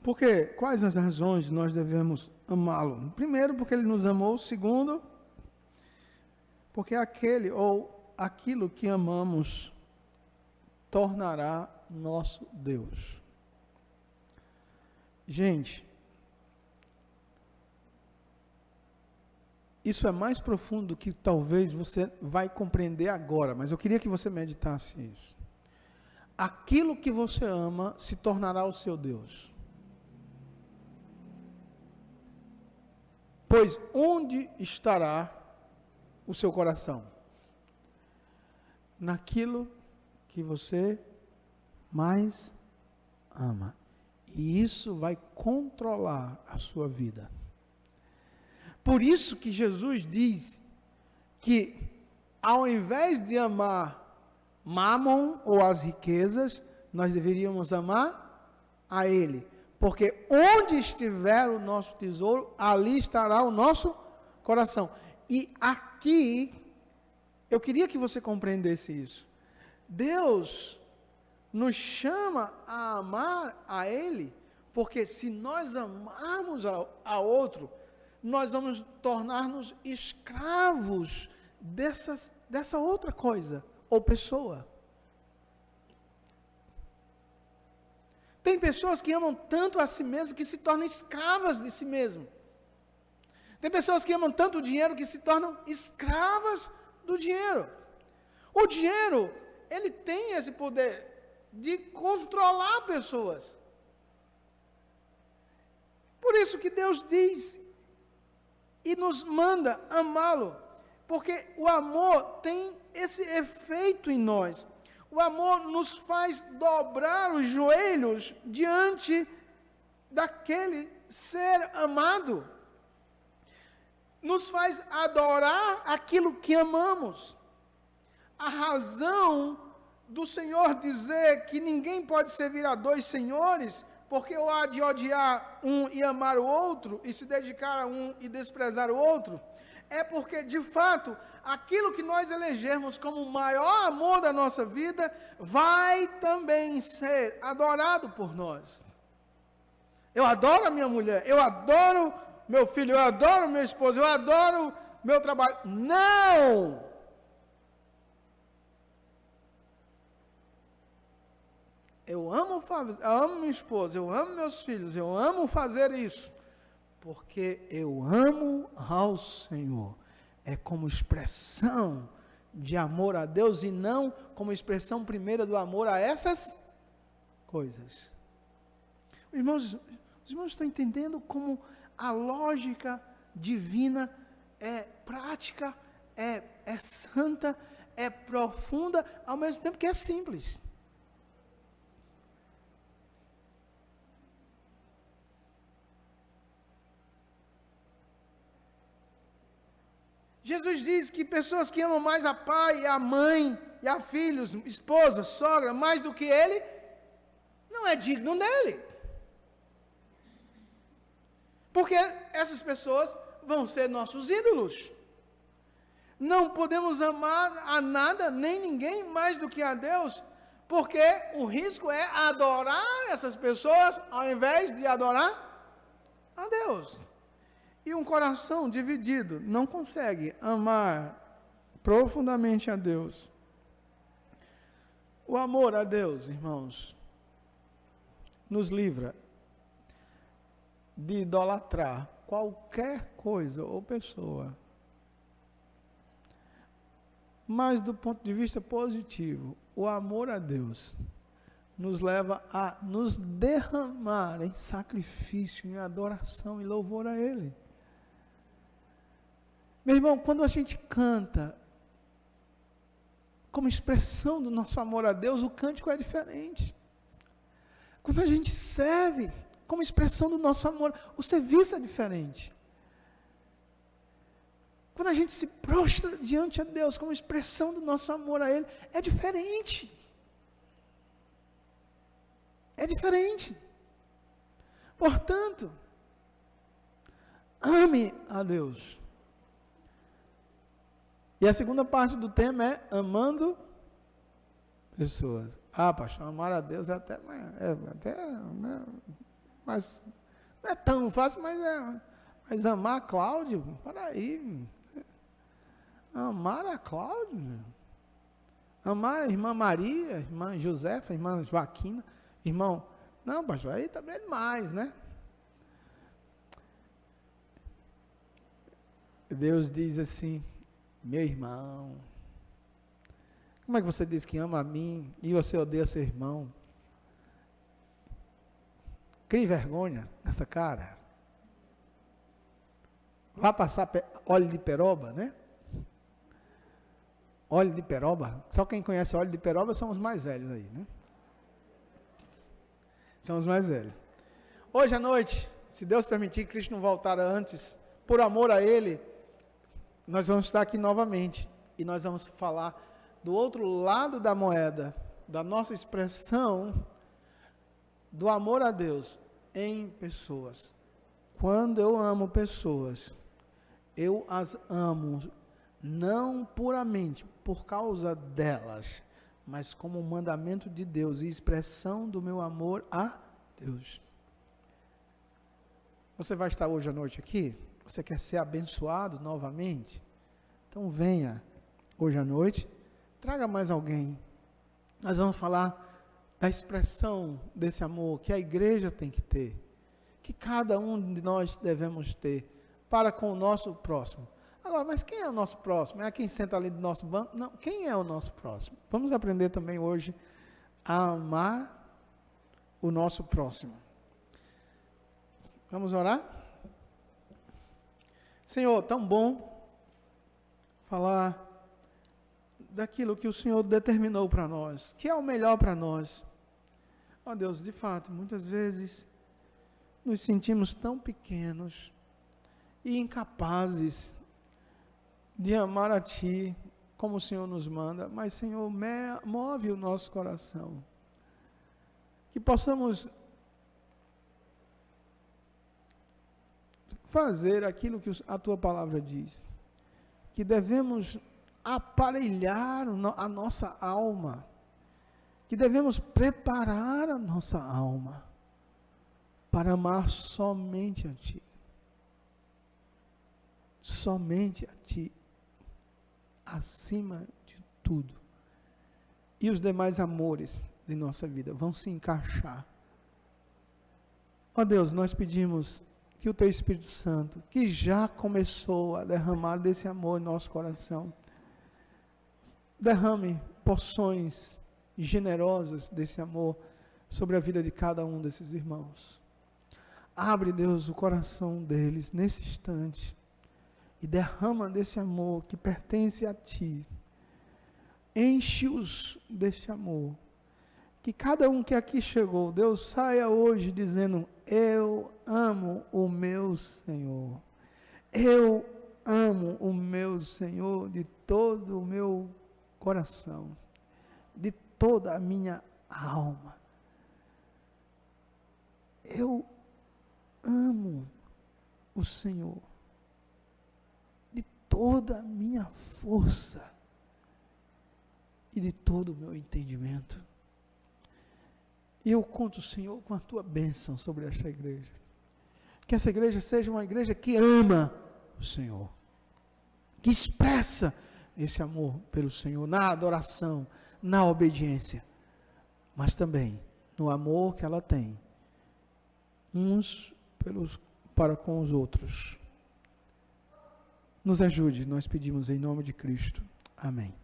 Porque quais as razões nós devemos amá-lo? Primeiro, porque ele nos amou. Segundo, porque aquele ou aquilo que amamos tornará nosso Deus. Gente, isso é mais profundo do que talvez você vai compreender agora, mas eu queria que você meditasse isso. Aquilo que você ama se tornará o seu Deus. Pois onde estará o seu coração? Naquilo que você mais ama. E isso vai controlar a sua vida. Por isso que Jesus diz que ao invés de amar Mamon ou as riquezas, nós deveríamos amar a Ele. Porque onde estiver o nosso tesouro, ali estará o nosso coração. E aqui, eu queria que você compreendesse isso. Deus nos chama a amar a Ele, porque se nós amarmos a outro, nós vamos tornar-nos escravos dessa outra coisa ou pessoa. Tem pessoas que amam tanto a si mesmo que se tornam escravas de si mesmo. Tem pessoas que amam tanto o dinheiro que se tornam escravas do dinheiro. O dinheiro, ele tem esse poder de controlar pessoas. Por isso que Deus diz e nos manda amá-lo, porque o amor tem esse efeito em nós. O amor nos faz dobrar os joelhos diante daquele ser amado. Nos faz adorar aquilo que amamos. A razão do Senhor dizer que ninguém pode servir a dois senhores, porque ou há de odiar um e amar o outro, e se dedicar a um e desprezar o outro, é porque, de fato, aquilo que nós elegermos como o maior amor da nossa vida, vai também ser adorado por nós. Eu adoro a minha mulher, eu adoro meu filho, eu adoro minha esposa, eu adoro meu trabalho. Não! Eu amo minha esposa, eu amo meus filhos, eu amo fazer isso, porque eu amo ao Senhor. É como expressão de amor a Deus e não como expressão primeira do amor a essas coisas. Os irmãos estão entendendo como a lógica divina é prática, é santa, é profunda, ao mesmo tempo que é simples. Jesus diz que pessoas que amam mais a pai, a mãe, e a filhos, esposa, sogra, mais do que ele, não é digno dele. Porque essas pessoas vão ser nossos ídolos. Não podemos amar a nada, nem ninguém, mais do que a Deus, porque o risco é adorar essas pessoas, ao invés de adorar a Deus. E um coração dividido não consegue amar profundamente a Deus. O amor a Deus, irmãos, nos livra de idolatrar qualquer coisa ou pessoa. Mas do ponto de vista positivo, o amor a Deus nos leva a nos derramar em sacrifício, em adoração e louvor a Ele. Meu irmão, quando a gente canta como expressão do nosso amor a Deus, o cântico é diferente. Quando a gente serve como expressão do nosso amor, o serviço é diferente. Quando a gente se prostra diante a Deus como expressão do nosso amor a Ele, é diferente. É diferente. Portanto, ame a Deus. E a segunda parte do tema é amando pessoas. Ah, pastor, amar a Deus é até Mas não é tão fácil, mas amar Cláudio, peraí. Amar a Cláudio. Amar a irmã Maria, a irmã Josefa, a irmã Joaquina, irmão. Não, pastor, aí também é demais, né? Deus diz assim, meu irmão, como é que você diz que ama a mim e você odeia seu irmão? Crie vergonha nessa cara. Vá passar óleo de peroba, né? Óleo de peroba. Só quem conhece óleo de peroba são os mais velhos aí, né? São os mais velhos. Hoje à noite, se Deus permitir, Cristo não voltar antes, por amor a Ele, nós vamos estar aqui novamente. E nós vamos falar do outro lado da moeda, da nossa expressão do amor a Deus em pessoas. Quando eu amo pessoas, eu as amo não puramente por causa delas, mas como um mandamento de Deus e expressão do meu amor a Deus. Você vai estar hoje à noite aqui? Você quer ser abençoado novamente? Então venha hoje à noite, traga mais alguém. Nós vamos falar da expressão desse amor que a igreja tem que ter, que cada um de nós devemos ter para com o nosso próximo. Agora, mas quem é o nosso próximo? É quem senta ali do nosso banco? Não, quem é o nosso próximo? Vamos aprender também hoje a amar o nosso próximo. Vamos orar? Senhor, tão bom falar daquilo que o Senhor determinou para nós, que é o melhor para nós. Ó Deus, de fato, muitas vezes nos sentimos tão pequenos e incapazes de amar a Ti como o Senhor nos manda, mas Senhor, move o nosso coração, que possamos fazer aquilo que a Tua palavra diz, que devemos aparelhar a nossa alma, que devemos preparar a nossa alma para amar somente a Ti. Somente a Ti, acima de tudo. E os demais amores de nossa vida vão se encaixar. Ó Deus, nós pedimos que o Teu Espírito Santo, que já começou a derramar desse amor em nosso coração, derrame porções generosas desse amor sobre a vida de cada um desses irmãos. Abre, Deus, o coração deles nesse instante e derrama desse amor que pertence a Ti. Enche-os desse amor. Que cada um que aqui chegou, Deus, saia hoje dizendo: eu amo o meu Senhor. Eu amo o meu Senhor de todo o meu coração, de toda a minha alma. Eu amo o Senhor de toda a minha força e de todo o meu entendimento. E eu conto, Senhor, com a Tua bênção sobre esta igreja. Que essa igreja seja uma igreja que ama o Senhor, que expressa esse amor pelo Senhor na adoração, na obediência, mas também no amor que ela tem uns para com os outros. Nos ajude, nós pedimos em nome de Cristo. Amém.